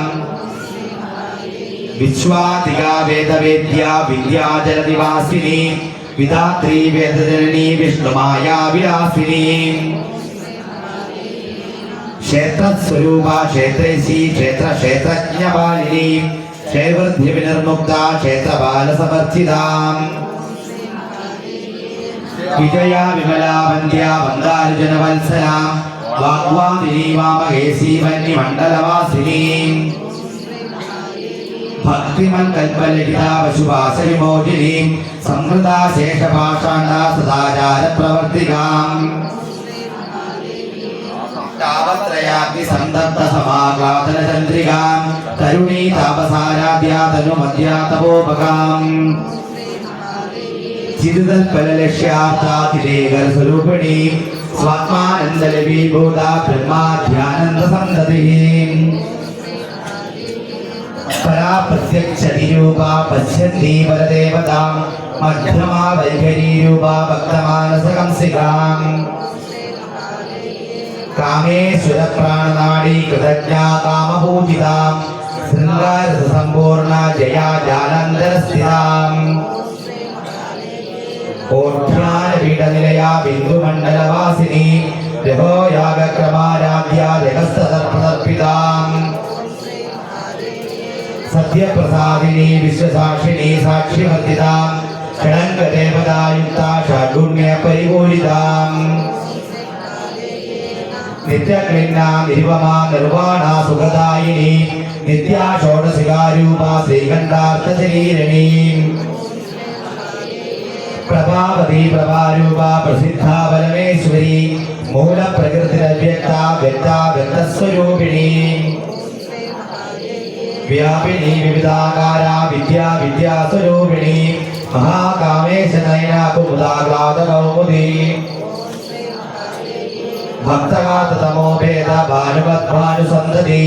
വിശ്വാതികാ വേദവേദ്യാ വിദ്യാജലനിവാസിനി വിധാത്രീ വേദജനനീ വിഷ്ണുമായാ വിലാസിനി ക്ഷേത്രസ്വരൂപ ക്ഷേത്രേശി ക്ഷേത്രജ്ഞപാലിനി ക്ഷേവൃദ്ധ്യ വിനിർമുക്ത ക്ഷേത്രപാലസമർച്ചിതാം വിജയാ വിമലാ വന്ദ്യാ വന്ദാർജുനവത്സലാം വാഗ്വാദിനി വാമഹേസി വന്യമണ്ഡലവാസിനി ഭക്തിമൽകൽപലളിതാ വശുഭാസവിമോചിനി സംഹൃതാ ശേഷഭാഷാണ്ഡാ സദാചാരപ്രവർത്തികാം താവത്രയാഗ്നി സന്തപ്ത സമാഘാതനചന്ദ്രികാം തരുണീ താപസാരാധ്യാ തനുമധ്യാ തപോപകാം ചിരുതൽപലലക്ഷ്യാർത്ഥാതിരേകരസ്വരൂപിണീ സ്വാത്മാനന്ദലവീഭൂതാ ബ്രഹ്മാധ്യാനന്ദസന്തതിഃ പരാ പ്രത്യക്ഷതിരൂപാ പശ്യന്തി പരദേവതാം മധ്യമാ വൈഖരീരൂപാ ഭക്തമാനസകംസികാം കാമേശ്വരപ്രാണനാഡീ കൃതജ്ഞാ കാമപൂജിതാം ശൃംഗാരസമ്പൂർണ ജയാ ജാലന്തരസ്ഥിതാം ഓഢ്യാനപീഠനിലയാ ബിന്ദുമണ്ഡലവാസിനി രഹോയാഗക്രമാരാധ്യാ രഹസ്തതർപ്പിതാം സത്യപ്രസാദിനി വിശ്വസാക്ഷിണി സാക്ഷിവർദ്ധിതാം ഷഡംഗദേവതായുക്ത ഷഡ്ഗുണ്യ പരിപൂരിതാം നിത്യക്ലിന്നാ നിരുപമാ നിർവാണാ സുഖദായിനി നിത്യാ ഷോഡശികാരൂപാ ശ്രീകണ്ഠാർത്ഥശരീരണീ പ്രഭാവതി പ്രഭാരൂപാ പ്രസിദ്ധാ പരമേശ്വരി മൂലപ്രകൃതിരവ്യക്ത വ്യക്തസ്വരൂപിണീ വ്യാപിനി വിവിധാകാരാ വിദ്യാസ്വരൂപിണി മഹാകാമേശനയന കുമുദാഗ്ലാദകൗമുദി ഭക്തകാതമോഭേദ ഭാനുവദ്ഭാനുസന്തതി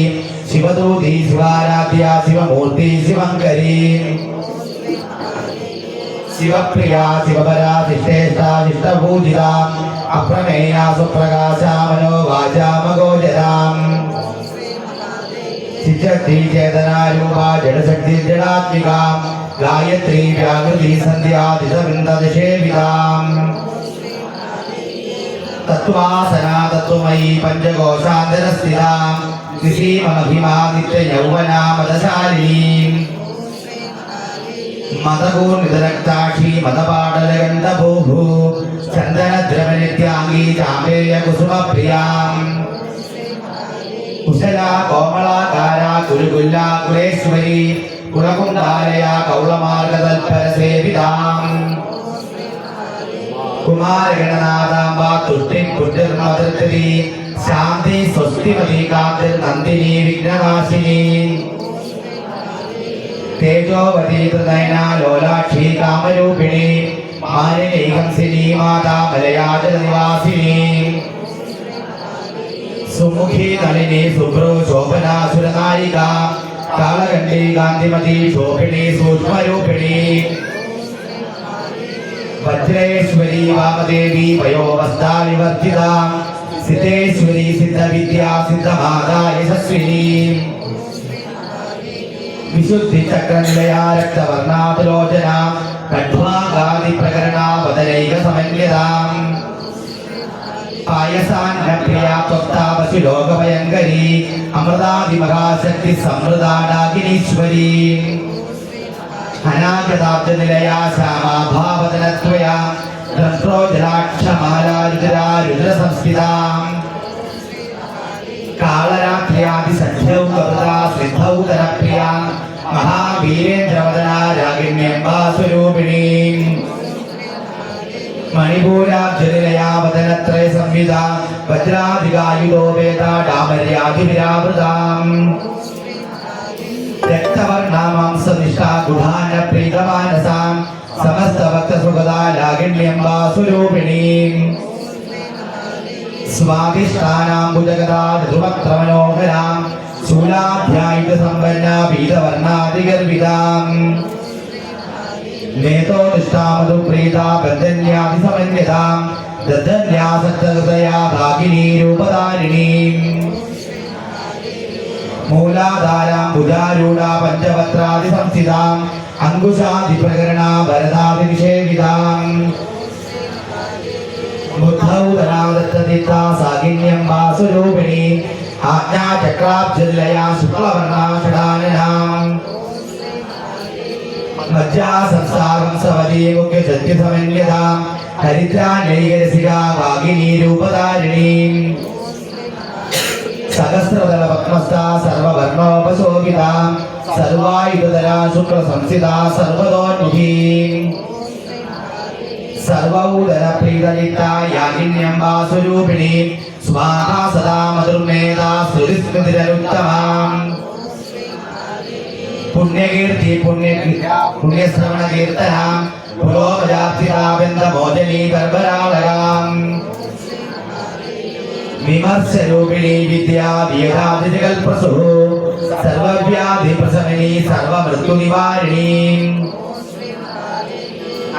ശിവദൂതി ശിവാരാധ്യ ശിവമൂർത്തി ശിവങ്കരി ശിവപ്രിയാ ശിവപരാ ശിഷ്ടേഷ്ടാ ശിഷ്ടപൂജിതാ അപ്രമേയാ സുപ്രകാശാ മനോവാചാമഗോചരാം ചിച്ചക്തി ചേതനാരൂപാ ജഡശക്തി ജഡാത്മികാം ഗായത്രീ വ്യാകൃതി സന്ധ്യാദിശവൃന്ദശേവിതാം തത്വാസനാ തത്വമയീ പഞ്ചകോശാന്തരസ്ഥിതാം നിശീമഹിമാ നിത്യയൗവനാ മദശാലിനീം മതകൂർണിതരക്താക്ഷി മതപാടലകണ്ഠഭൂഭൂ ചന്ദനദ്രവനിത്യാംഗീ ചാമ്പേയ കുസുമപ്രിയാം കുശല കോമളാകാര കുരുകുല്ല കുലേശ്വരി കുളകുണ്ടാലയ കൗളമാർഗതൽപരസേവിതാം കുമാരഗണനാഥാംബ തുഷ്ടിക്കുട്ടിർമതൃത്രി ശാന്തി സ്വസ്തിമതി കാന്തിർ നന്ദിനി വിഘ്നനാശിനി തേജോവതി ത്രിനയന ലോലാക്ഷി കാമരൂപിണി മാലിനീഹംസിനി മാതാ മലയാജല നിവാസിനി സുമുഖി നളിനി സുഭ്രു ശോഭനാ സുരനായിക കാളകണ്ഠി കാന്തിമതി ശോഭിണി സൂക്ഷ്മരൂപിണി വജ്രേശ്വരി വാമദേവി വയോവസ്ഥാ വിവർജിത സിദ്ധേശ്വരി സിദ്ധവിദ്യാ സിദ്ധമാതാ യശസ്വിനി വിശുദ്ധി ചക്രനിലയ രക്തവർണാതുലോചന കണ്ഠാഗാദി പ്രകരണാവതരൈക സമന്വിതാം പായസാന്നപ്രിയ ത്വക്താവസു ലോകഭയങ്കരി അമൃതാദി മഹാശക്തി സമൃതാടാകിനീശ്വരി അനാഗതാബ്ദനിലയ ശ്യാമാഭാവതനത്വയ രുദ്ര സംസ്ഥിതാം കാളരാത്രിയാദി സഖ്യൗകൃതാ സിദ്ധൗകരപ്രിയ മഹാവീരേന്ദ്രവദന രാഗിണ്യംബാസ്വരൂപിണീ മണിപൂരാബ്ജനിലയാവതനത്രയ സംവിധ വജ്രാധികായുധോ വേദ ഡാമര്യാധിവിരാവൃതാം രക്തവർണാമാംസനിഷ്ഠാ ഗുഹാന പ്രീതമാനസാം സമസ്തഭക്തസുഗതാ ലാഗിണ്യംബാസ്വരൂപിണീം സ്വാദിഷ്ഠാനാംബുജഗതാ ധ്രുവക്രമനോഹരാം ശൂലാധ്യായുധ സമ്പന്ന വീതവർണാധിഗർവിതാം നേതോനിഷ്ഠാമധു പ്രീതാ ബന്ധന്യാദി സമന്വിതാം ദദ്ധന്യാസക്തഹൃദയാ ഭാഗിനീ രൂപധാരിണീം മൂലാധാരാം ഭുജാരൂഢാ പഞ്ചപത്രാദി സംസ്ഥിതാം അങ്കുശാദി പ്രകരണാ ഭരതാദി നിഷേവിതാം ബുദ്ധൗദരാദത്തദിത്താ സാകിന്യംബാസ്വരൂപിണീ ആജ്ഞാചക്രാബ്ജലയാ ശുക്ലവർണാ ഷടാനനാം മജ്ജാ സംസാരം സവദീ മുഖ്യസത്യസമന്യതാം ഹരിദ്രാനൈകരസികാ വാഗിനീ രൂപധാരിണീം സഹസ്രദള പത്മസ്ഥാ സർവവർണോപശോഭിതാം സർവായുധധരാ ശുക്ലസംസ്ഥിതാ സർവതോന്മുഖീം സർവൗദര പ്രീതലിതാ യാഗിന്യംബാസ്വരൂപിണീ സ്വാഹാ സദാ മധുർമേധാ സ്തുതിസ്മൃതിരനുത്തമാം പുണ്യകീർത്തി പുണ്യശ്രവണ കീർത്തനാം പുരോഗജാപ്തിരാബന്ധമോചനീ ഗർഭരാളകാം വിമർശരൂപിണീ വിദ്യാ വീരാധികൽപ്രസൂ സർവവ്യാധി പ്രശമനീ സർവമൃത്യുനിവാരിണീ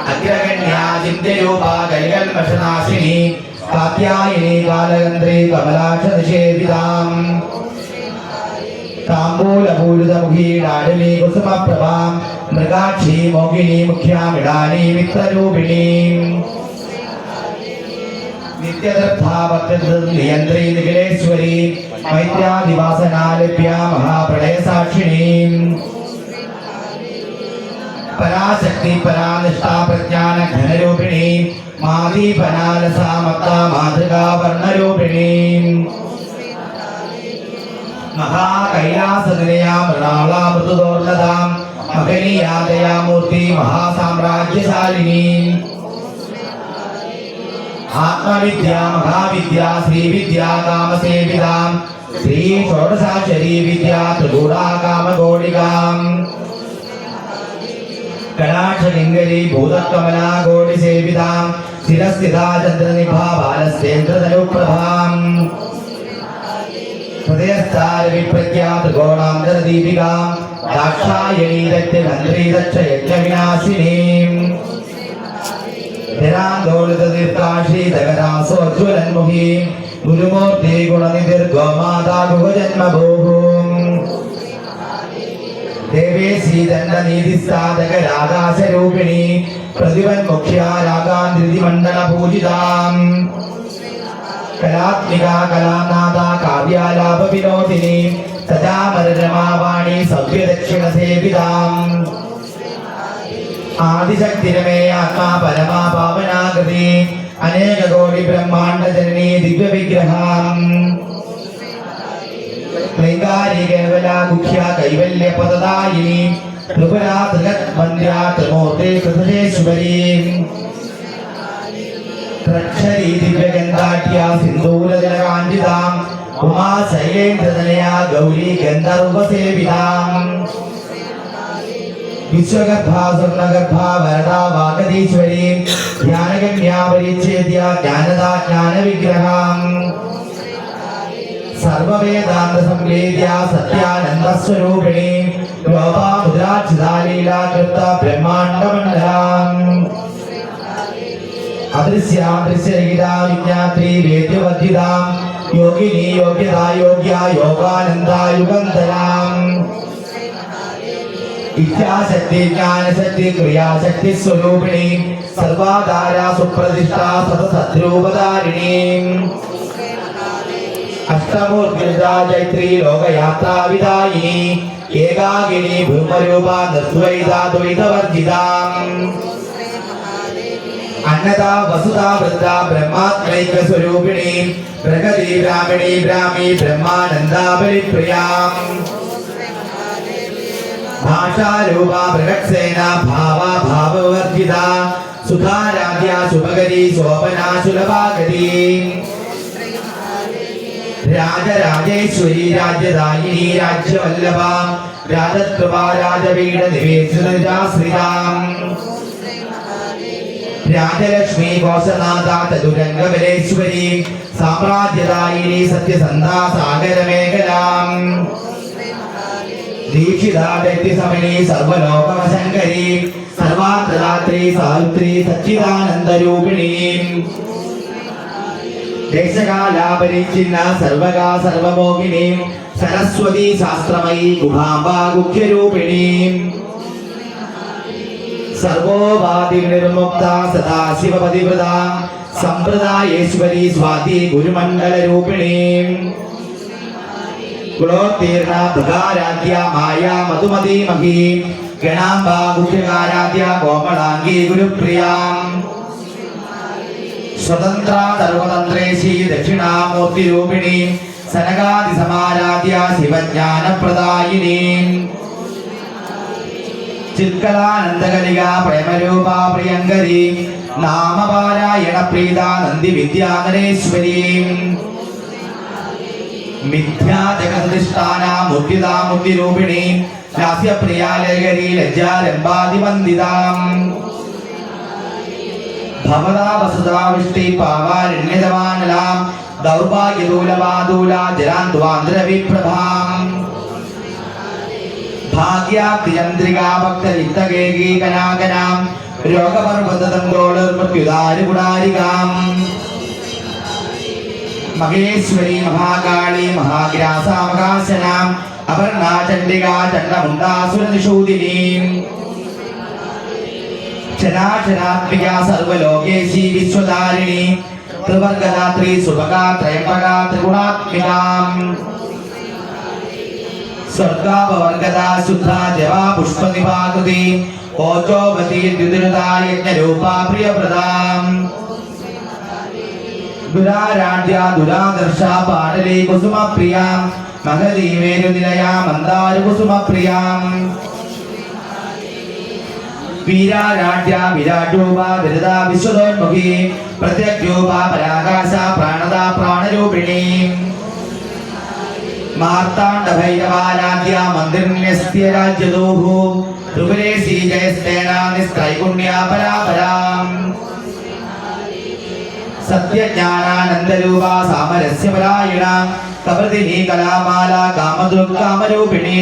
അഗ്രഗണ്യാ ചിന്ത്യരൂപാ കൈകൽമഷനാശിനി കാത്യായനി കാലകന്ത്രി കമലാക്ഷനിഷേവിതാം താംബൂലപൂരിതമുഖീ ഡാഢ്യമീ കുസുമപ്രഭാം മൃഗാക്ഷി മോഹിനി മുഖ്യാമിടാനീ മിത്രരൂപിണീ നിത്യദർഭാവക്തൃനിയന്ത്രീ നിഖിലേശ്വരീ മൈത്രാദിവാസനാലഭ്യ മഹാപ്രളയസാക്ഷിണീ പരാശക്തി പരാനിഷ്ഠാ പ്രജ്ഞാന ഘനരൂപിണീ മാതീപനാലസാമത്താ മാതൃകാ വർണ്ണരൂപിണീ മഹാകൈലാസനിലയാ മൃണാളാ മൃദുദോർലതാം മഹനീയാദയാമൂർത്തി മഹാസാമ്രാജ്യശാലിനീ ആത്മവിദ്യാ മഹാവിദ്യാ ശ്രീവിദ്യാ കാമസേവിതാം ശ്രീ ഷോഡശാക്ഷരീ വിദ്യാ ത്രികൂടാ കാമഗോളികാം കടാക്ഷലിംഗരി ഭൂതകമലാ ഗോളിസേവിതാം സ്ഥിരസ്ഥിതാ ചന്ദ്രനിഭാ ബാലസ്തേന്ദ്രതനുപ്രഭാം ഹൃദയസ്ഥാരവിപ്രജ്ഞാ ത്രികോണാന്തരദീപികാം ദാക്ഷായണീ ദക്ഷ യജ്ഞവിനാശിനീം ധരാന്തോളിതീർത്ഥാശ്രീതകരാസോജ്വലന്മുഖീ ഗുരുമൂർത്തി ഗുണനിധിർഗോമാതാ ഗുഹജന്മഭൂഃ ദേവേശീ ദണ്ഡനീതിസ്ഥാതകരാകാശരൂപിണീ പ്രതിവന്മുഖ്യാ രാഗാന്ദ്രിതിമണ്ഡലപൂജിതാം കലാത്മികാ കലാനാഥാ കാവ്യാലാപവിനോദിനി സജാമരരമാവാണി സവ്യദക്ഷിണസേവിതാം ആദിശക്തിരമേ ആത്മാ പരമാ പാവനാകൃതി അനേക കോടി ബ്രഹ്മാണ്ഡ ജനനീ ദിവ്യ വിഗ്രഹം ത്രൈകാരി കേവല മുഖ്യ കൈവല്യ പദദായിനി ത്രിപുരാ ത്രിഗത് വന്ദ്യ ത്രിമൂർത്തി കൃതേശ്വരീ ത്രക്ഷരീ ദിവ്യഗന്ധാഢ്യ സിന്ദൂരജലകാഞ്ചിതാം ഉമാ ശൈലേന്ദ്രതനയാ ഗൗരി ഗന്ധർവസേവിതാം വിശ്വഗർഭാ സ്വർണഗർഭാ വരദാ വാഗതീശ്വരീ ജ്ഞാനഗമ്യാ പരിച്ഛേദ്യ ജ്ഞാനദാ ജ്ഞാനവിഗ്രഹം സർവവേദാന്ത സംവേദ്യ സത്യാനന്ദസ്വരൂപിണി ലോപാമുദ്രാച്ഛിതാലീലാകൃത ബ്രഹ്മാണ്ഡമണ്ഡലം അദൃശ്യാം ദൃശ്യരഹിതാ വിജ്ഞാത്രി വേദ്യവദ്ധിതാം യോഗിനി യോഗ്യതാ യോഗ്യ യോഗാനന്ദാ യുഗന്ധരാം ഇച്ഛാശക്തി ജ്ഞാനശക്തി ക്രിയാശക്തി സ്വരൂപിണി സർവാധാര സുപ്രതിഷ്ഠ സതസദ്രൂപധാരിണി അഷ്ടമൂർത്തിജൈത്രി ലോകയാത്രാ വിദായിനി ഏകാകിനി ഭൂമരൂപ നിർദ്വൈതാ ദ്വൈതവർജിതാം അന്നദാ വസുധാ വൃദ്ധ ബ്രഹ്മാത്മൈക സ്വരൂപിണി പ്രഗതി ബ്രാഹ്മണി ബ്രാഹ്മി ബ്രഹ്മാനന്ദാ ബലിപ്രിയാം ഭാഷാരൂപ ബൃഹത്സേന ഭാവ ഭാവവർജിത സുഖാരാധ്യ ശുഭകരി ശോഭനാ സുലഭാഗതി രാജരാജേശ്വരി രാജ്യദായിനി രാജ്യവല്ലഭ രാജകൃപ രാജപീഠ നിവേശിതാം രാജലക്ഷ്മി കോശനാഥ ചതുരംഗബലേശ്വരി സാമ്രാജ്യദായിനി സത്യസന്ധാ സാഗരമേഖലാം ദീക്ഷിതാ ദൈത്യസമനി സർവലോകവശങ്കരി സർവാത്രരാത്രി സാവിത്രി സച്ചിദാനന്ദരൂപിണി ദേശകാലാപരിച്ഛിന്ന സർവകാ സർവമോഹിനി സരസ്വതി ശാസ്ത്രമയി ഗുഹാംബ ഗുഹ്യരൂപിണി സർവോപാധി നിർമുക്ത സദാശിവപതിവൃത സമ്പ്രദായേശ്വരി സ്വാതി ഗുരുമണ്ഡലരൂപിണി കുലോത്തീർണ ഭൃഗാരാധ്യ മായ മധുമതി മഹി ഗണാംബ ഗുഹ്യകാരാധ്യ കോമളാംഗി ഗുരുപ്രിയാം സ്വതന്ത്ര സർവതന്ത്രേശി ദക്ഷിണാമൂർത്തിരൂപിണി സനകാദി സമാരാധ്യ ശിവജ്ഞാനപ്രദായിനി ചിത്കലാനന്ദകലിക പ്രേമരൂപ പ്രിയങ്കരി നാമപാരായണ പ്രീത നന്ദി വിദ്യാധരേശ്വരി മിഥ്യാ ജഗദൃഷ്ടാന മുദ്രിതാ മുദ്രിരൂപിണി ലാസ്യപ്രിയാ ലഹരി ലജ്ജാരംഭാതിവന്ദിതാം ഭവതാ വസുധാ വിഷ്ടി പാവാരണ്യതവാനലാം ദൗർഭാഗ്യദൂലവാദൂല ജലാന്ധ്വാന്ദ്രവിപ്രഭാം ഭാഗ്യാപ്തിചന്ദ്രികാ ഭക്തരിക്തകേകീകനാകനാം രോഗപർവതതന്തോളിർമൃത്യുദാരുഗുണാരികാം മഹേശ്വരി മഹാകാളി മഹാഗ്രാസാമകാശനാം അപർണാ ചണ്ഡികാ ചണ്ഡമുണ്ടാസുരനിഷൂദിനീം ചരാചരാത്മിക സർവലോകേശി വിശ്വധാരിണി ത്രിവർഗദാത്രി സുഭഗാ ത്രയംബക ത്രിഗുണാത്മികാം സ്വർഗാപവർഗദാ ശുദ്ധ ജവാ പുഷ്പനിഭാകൃതി ഓജോപതി ദ്വിതിരുതാ യജ്ഞരൂപാ പ്രിയപ്രദാം ദുരാരാധ്യ ദുരാദർശ പാടലി കുസുമപ്രിയാം മഹദീ മേരുനിലയാ മന്ദാര കുസുമപ്രിയാം വീരാരാധ്യ വിരാടൂപ വിരദാ വിശ്വതോന്മുഖി പ്രത്യഗ്രൂപ പരാകാശ പ്രാണദാ പ്രാണരൂപിണി മാർത്താണ്ഡ ഭൈരവാരാധ്യ മന്ദിർന്യസ്ത്യ രാജ്യദോഹു ത്രിപുരേശി ജയസ്തേന നിസ്ത്രൈകുണ്യാ പരാപരാം സത്യജ്ഞാനാനന്ദരൂപ സാമരസ്യപരായണ കവൃതിനി കലാമാല കാമദുർകാമരൂപിണി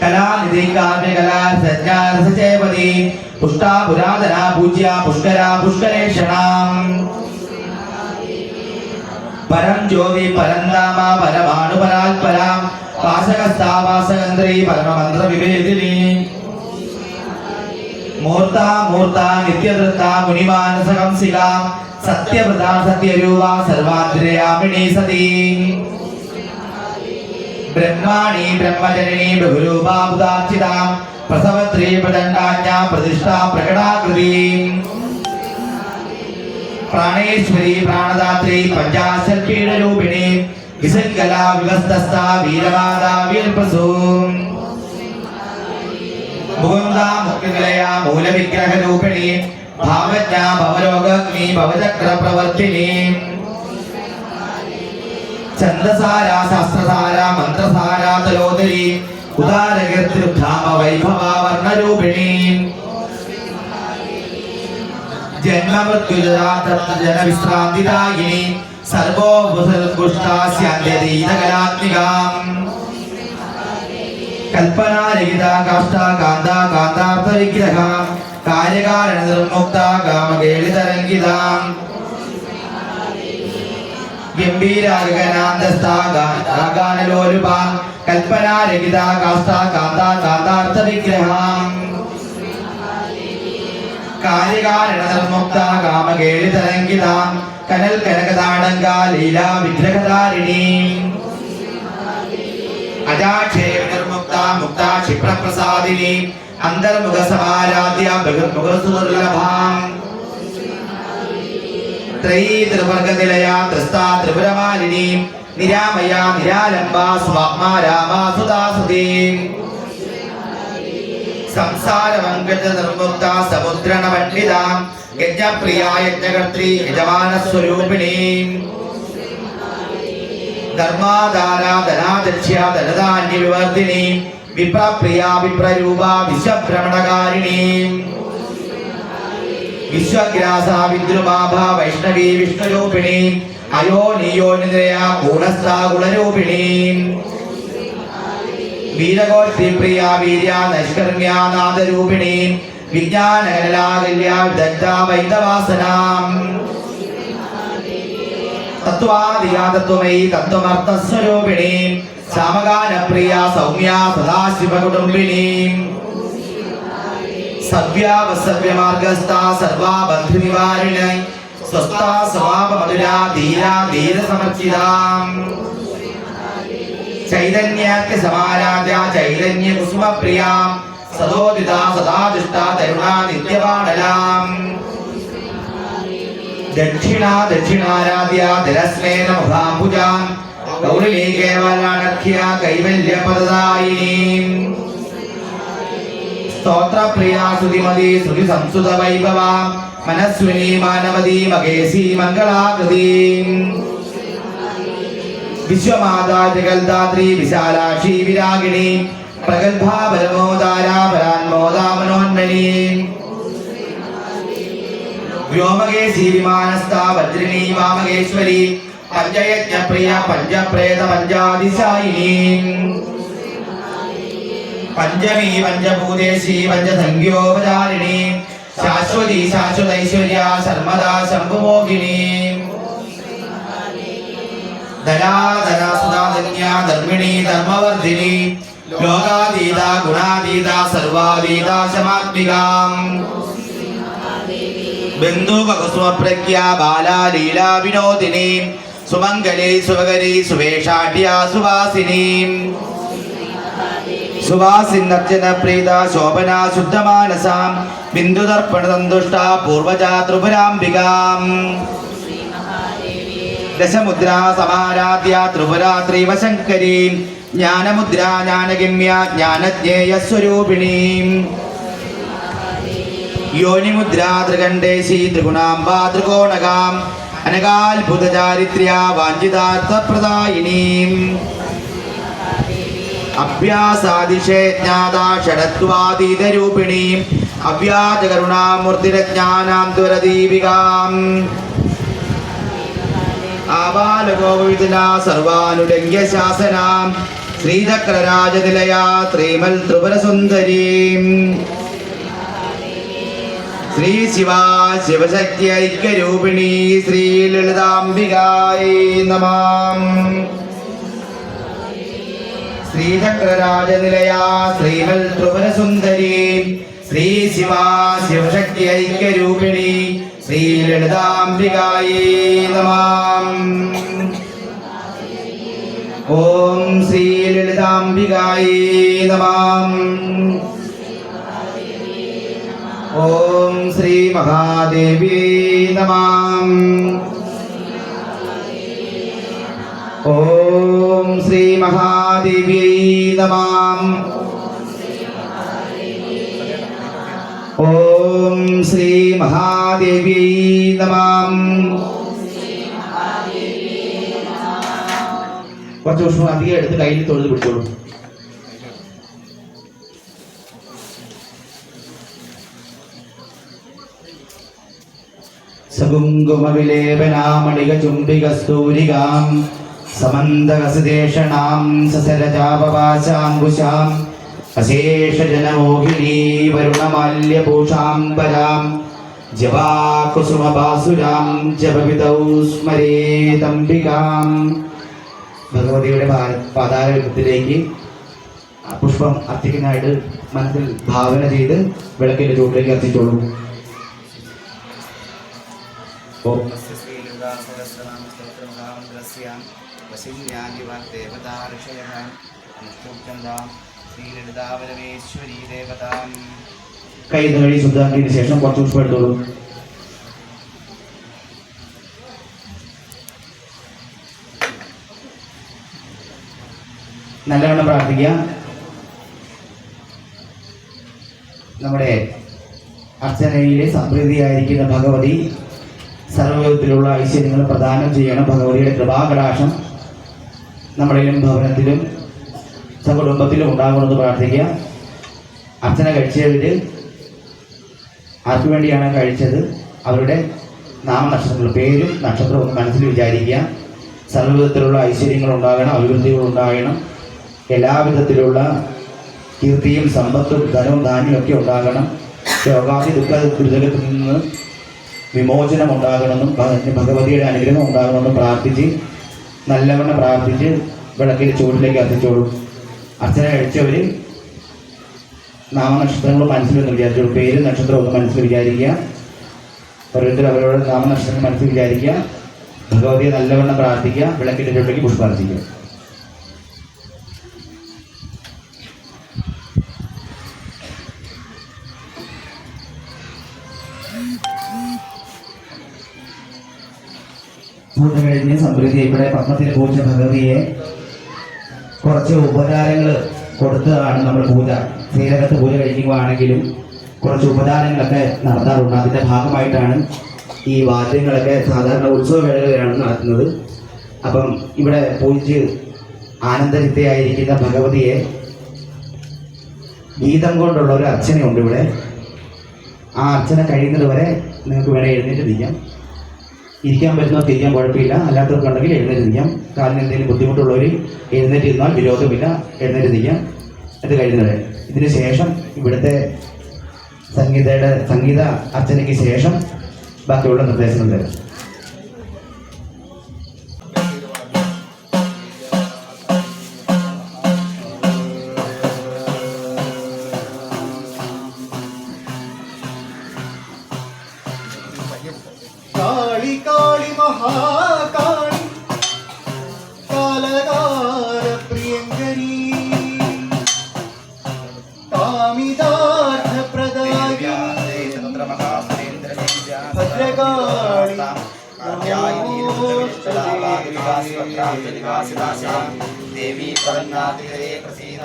കലാനിധി കാവ്യകലാ സജ്ഞാരസചേപതി പുഷ്ടാ പുരാതന പൂജ്യ പുഷ്കരാ പുഷ്കരേഷണാം പരം ജ്യോതി പരന്താമ പരമാണു പരാൽപരാം വാസകസ്ഥാ വാസകന്ത്രി പരമമന്ത്ര വിവേദിനി മൂർത്താ മൂർത്താ നിത്യവൃത്ത മുനിമാനസഹംസിക സത്യവൃത സത്യരൂപ സർവാദ്രയാമിണി സതീ ब्रह्माणि ब्रह्मजननी बहुरूपाबुदार्चितां प्रसवत्री प्रदण्डाज्ञा प्रतिष्ठा प्रकटाकृतीं प्राणेश्वरी प्राणदात्री पंचाशल्पीडरूपिणी विसङ्गला विवस्तस्था वीरमादा वीरप्रसूं मुकुन्दा मुक्तिनिलया मूलविग्रहरूपिणी भावज्ञा भवरोगग्नि भवचक्रप्रवर्तिनी छन्दसारा शास्त्रसारा मन्त्रसारा तलोदरी उदारकीर्तिरुद्धाम वैभवा वर्णरूपिणी जन्ममृत्युजरा तत्जनविश्रान्तिदायिनी सर्वोपसर्गुष्टास्यान्त्यतीतकलात्मिकाम् कल्पनारहिता काष्ठा कान्ता कान्तार्थविग्रहा कार्यकारणनिर्मुक्ता कामकेलितरङ्गिताम् गम्भीरागगनान्तस्था गानलोलुपा कल्पनारहिता काष्ठा कान्ता कान्तार्थविग्रहाम् कार्यकारणनिर्मुक्ता कामकेलितरङ्गिताम् कनल कनकदाडंगा लीला विग्रहधारिणी अजाक्षेय निर्मुक्ता मुक्ता क्षिप्र प्रसादिनी अंतर्मुख समाराध्या बहिर्मुख सुदुर्लभाम् त्रयी त्रिवर्गनिलया त्रस्ता त्रिपुरमालिनी निरामया निरालंबा स्वात्मा रामा सुदासुती संसार वंकट निर्मुक्ता समुद्रण मंडिता यज्ञप्रिया यज्ञकर्त्री यजमानस्वरूपिणी धर्माधारा धनाध्यक्षा धनधान्यविवर्धिनी विप्रप्रिया विप्ररूपा विश्वभ्रमणकारिणी विश्वग्रासा विद्रुमाभा वैष्णवी विष्णुरूपिणी अयो नियोनिद्रया गुणस्था गुणरूपिणी वीरगोत्रीप्रिया वीर्या नैष्कर्म्या नादरूपिणी विज्ञानकलाकल्या विदग्धा वैदवासनाम् तत्त्वादिया तत्त्वमयी तत्त्वमर्थस्वरूपिणी सामगानप्रिया सौम्या सदाशिवकुटुम्बिनी सव्यावसव्यमार्गस्था सर्वाबन्धुनिवारिणी स्वस्था समापमधुरा धीरा धीरसमर्चिताम् चैतन्याख्यसमाराध्या चैतन्यकुसुमप्रिया सदोदिता सदादिष्टा तरुणा नित्यवाणलाम् दक्षिणा दक्षिणाराध्या धरस्मेन मुखाम्बुजां गौरी केवलानख्या कैवल्यपददायिनी स्तोत्रप्रिया सुधिमती सुधिसंसुतवैभवा मनस्विनी मानवती मगेशी मङ्गलाकृती विश्वमाता जगल्दात्री विशालाक्षी विरागिणी प्रगल्भा परमोदारा परान्मोदा मनोन्मनी व्योमकेशी विमानस्था वज्रिणी वामकेश्वरी पंचयज्ञप्रिया पंचप्रेत पंचादिशायिनी पंचमी पंचभूतेशी पंचसंज्ञोपचारिणी शाश्वती शाश्वतैश्वर्या सर्वदा शम्भुमोहिनी धना धना सुधाधन्या धर्मिणी धर्मवर्धिनी लोकातीता गुणातीता सर्वातीता शमात्मिकाम् बिन्दुककुसुमप्रज्ञा बाला लीला विनोदिनी सुमङ्गली सुभगरी सुवेशाढ्या सुवासिनी सुवासिन्नर्चनप्रीता शोभना शुद्धमानसा बिन्दुदर्पणसन्तुष्टा पूर्वजा त्रिपुराम्बिकाम् दशमुद्रा समाराध्या त्रिपुरा त्रिवशङ्करी ज्ञानमुद्रा ज्ञानगम्या ज्ञानज्ञेयस्वरूपिणी योनिमुद्रा त्रिकण्डेशी त्रिगुणाम्बा त्रिकोणगाम् अनगाल्भुतचारित्र्या वाञ्छितार्थप्रदायिनी अभ्यासादिशे ज्ञाता षडत्वातीतरूपिणी अव्याजकरुणामूर्तिरज्ञानां त्वरदीपिकाम् आबालगोविदना सर्वानुलङ्घ्य शासनां श्रीचक्रराजनिलया त्रिमल त्रिपुरसुन्दरीं श्री शिवा शिवशक्ति ऐक्यरूपिणी श्रीललिताम्बिकायै नमः। श्रीचक्रराजनिलया श्रीमल त्रिपुरसुन्दरीं श्री शिवा शिवशक्ति ऐक्यरूपिणी श्रीललिताम्बिकायै नमः। ഓം ശ്രീ ലളിതാംബികായേ നമഃ. ഓം ശ്രീ മഹാദേവ്യേ നമഃ. ഓം ശ്രീ മഹാദേവ്യേ നമഃ. ഓം ശ്രീ മഹാദേവ്യേ നമഃ. കുറച്ച് പുഷ്പം അധികം എടുത്ത് കയ്യിൽ തൊഴുത് പിടിച്ചോളൂ. സകുങ്കുമവിലേപനാമണിക ചുംബികസ്തൂരികാം സമന്തകസുദേശണാം സസരജാപവാസാംബുശാം അശേഷജനമോഹിനീ വരുണമാല്യഭൂഷാംബരാം ജപാകുസുമബാസുരാം ജപവിതൗ സ്മരേതംബികാം. ഭഗവതിയുടെ പാതാരത്തിലേക്ക് പുഷ്പം അർച്ചിക്കാനായിട്ട് മനസ്സിൽ ഭാവന ചെയ്ത് വിളക്കിന്റെ ചൂട്ടിലേക്ക് അർച്ചിച്ചോളൂ. കൈ കഴുകി ശുദ്ധാക്കിയതിനു ശേഷം കുറച്ച് പുഷ്പം എടുത്തോളൂ. നല്ലവണ്ണം പ്രാർത്ഥിക്കുക. നമ്മുടെ അർച്ചനയിലെ സംപ്രീതിയായിരിക്കുന്ന ഭഗവതി സർവ്വവിധത്തിലുള്ള ഐശ്വര്യങ്ങൾ പ്രദാനം ചെയ്യണം. ഭഗവതിയുടെ കൃപാകടാക്ഷം നമ്മുടെയും ഭവനത്തിലും സകുടുംബത്തിലും ഉണ്ടാകണമെന്ന് പ്രാർത്ഥിക്കുക. അർച്ചന കഴിച്ചവര് ആർക്കു വേണ്ടിയാണ് കഴിച്ചത് അവരുടെ നാമനക്ഷത്രങ്ങൾ പേരും നക്ഷത്രവും ഒന്ന് മനസ്സിൽ വിചാരിക്കുക. സർവ്വവിധത്തിലുള്ള ഐശ്വര്യങ്ങൾ ഉണ്ടാകണം, അഭിവൃദ്ധികൾ ഉണ്ടാകണം, എല്ലാവിധത്തിലുള്ള കീർത്തിയും സമ്പത്തും ധനവും ധാന്യവും ഒക്കെ ഉണ്ടാകണം. രോഗാദി ദുഃഖ ദുരിതത്തിൽ നിന്ന് വിമോചനം ഉണ്ടാകണമെന്നും ഭഗവതിയുടെ അനുഗ്രഹം ഉണ്ടാകണമെന്നും പ്രാർത്ഥിച്ച് നല്ലവണ്ണം പ്രാർത്ഥിച്ച് വിളക്കിൻ്റെ ചൂടിലേക്ക് എത്തിച്ചോളൂ. അർച്ചന കഴിച്ചവർ നാമനക്ഷത്രങ്ങൾ മനസ്സിലൊന്ന് വിചാരിച്ചോളൂ. പേരും നക്ഷത്രവും ഒന്ന് മനസ്സിൽ വിചാരിക്കുക. ഓരോരുത്തർ അവരോട് നാമനക്ഷത്രങ്ങൾ മനസ്സിൽ വിചാരിക്കുക. ഭഗവതിയെ നല്ലവണ്ണം പ്രാർത്ഥിക്കുക. വിളക്കിൻ്റെ ചൂടിലേക്ക് പുഷ്പാർച്ചിക്കുക. പൂജ കഴിഞ്ഞ് സമൃദ്ധി ഇവിടെ പത്മത്തിന് പൂജ ഭഗവതിയെ കുറച്ച് ഉപചാരങ്ങൾ കൊടുത്തതാണ് നമ്മൾ പൂജ. ശ്രീരകത്ത് പൂജ കഴിക്കുകയാണെങ്കിലും കുറച്ച് ഉപചാരങ്ങളൊക്കെ നടത്താറുണ്ട്. അതിൻ്റെ ഭാഗമായിട്ടാണ് ഈ വാദ്യങ്ങളൊക്കെ സാധാരണ ഉത്സവവേളകളിലാണ് നടത്തുന്നത്. അപ്പം ഇവിടെ പൂജിച്ച് ആനന്ദചിത്തയായിരിക്കുന്ന ഭഗവതിയെ ഗീതം കൊണ്ടുള്ള ഒരു അർച്ചനയുണ്ട് ഇവിടെ. ആ അർച്ചന കഴിയുന്നത് വരെ നിങ്ങൾക്ക് വേണേൽ എഴുന്നേറ്റ് നിൽക്കാം. ഇരിക്കാൻ പറ്റുന്നവർക്ക് ഇരിക്കാൻ കുഴപ്പമില്ല, അല്ലാത്തവർക്കുണ്ടെങ്കിൽ എഴുന്നേറ്റ് നിൽക്കാം. കാലിന് എന്തെങ്കിലും ബുദ്ധിമുട്ടുള്ളവർ എഴുന്നേറ്റ് ഇരുന്നാൽ വിരോധമില്ല, എഴുന്നേറ്റ് നിൽക്കാം. ഇത് കഴിയുന്നത് ഇതിന് ശേഷം ഇവിടുത്തെ സംഗീത അർച്ചനയ്ക്ക് ശേഷം ബാക്കിയുള്ള നിർദ്ദേശങ്ങൾ തരാം. കാളി കാളി മഹാകാളി കാലകാല പ്രിയങ്കരീ കാമിതാർത്ഥ പ്രദായി ഭദ്രകാളി ദേവി പരന്നാതിരേ പ്രസീദ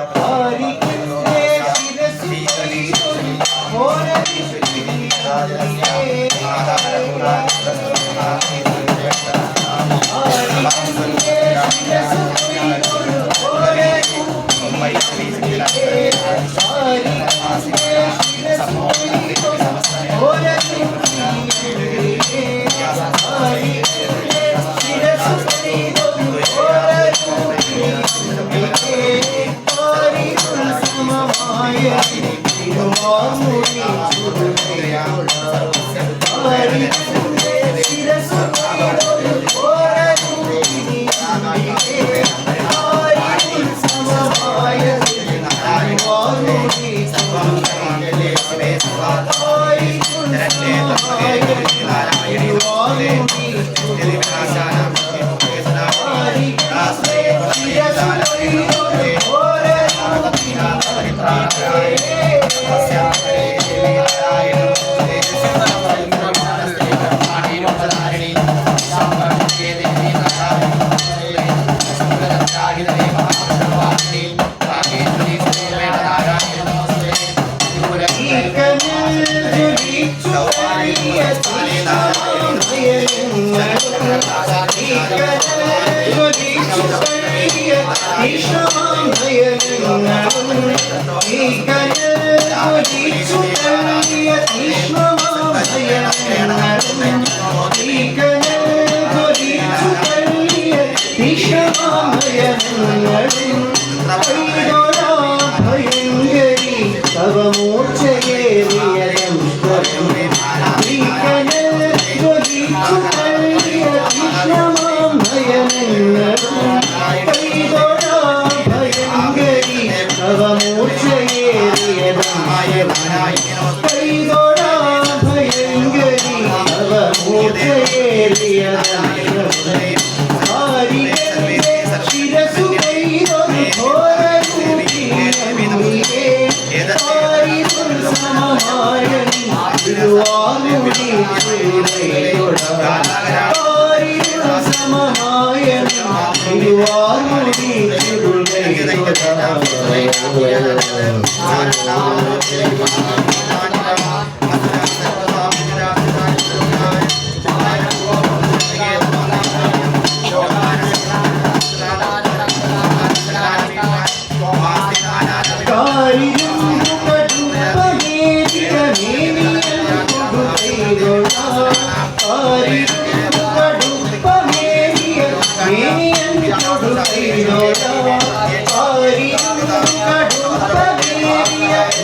Yes.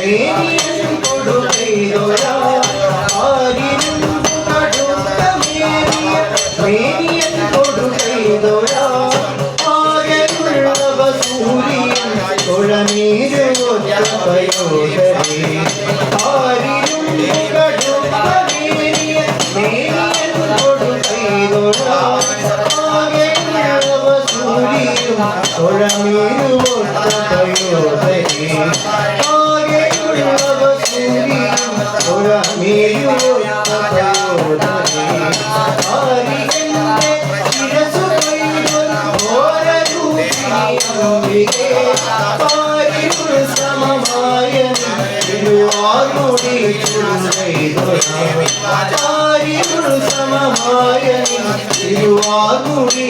മേനിയൻ കൊടുകൈതൊഴാ ആരിനും കടുക്കമേറിയ മേനിയൻ കൊടുകൈതൊഴാ ആകെയുള്ളവ സൂര്യൻ തൊഴനീരുപയോധരേ ആരിനും കടുക്കമേറിയ മേനിയൻ കൊടുകൈതൊഴാ ആകെയുള്ളവ സൂര്യൻ തൊഴനീരുപയോധരേ ആകെയുള്ളവ സൂര്യൻ തൊഴനീരുപയോധരേ ആരികന്റെ ശിരസു പാരിരുൾ സമമായ തിരുവാർമുടി പാരിരുൾ സമമായ തിരുവാർമുടി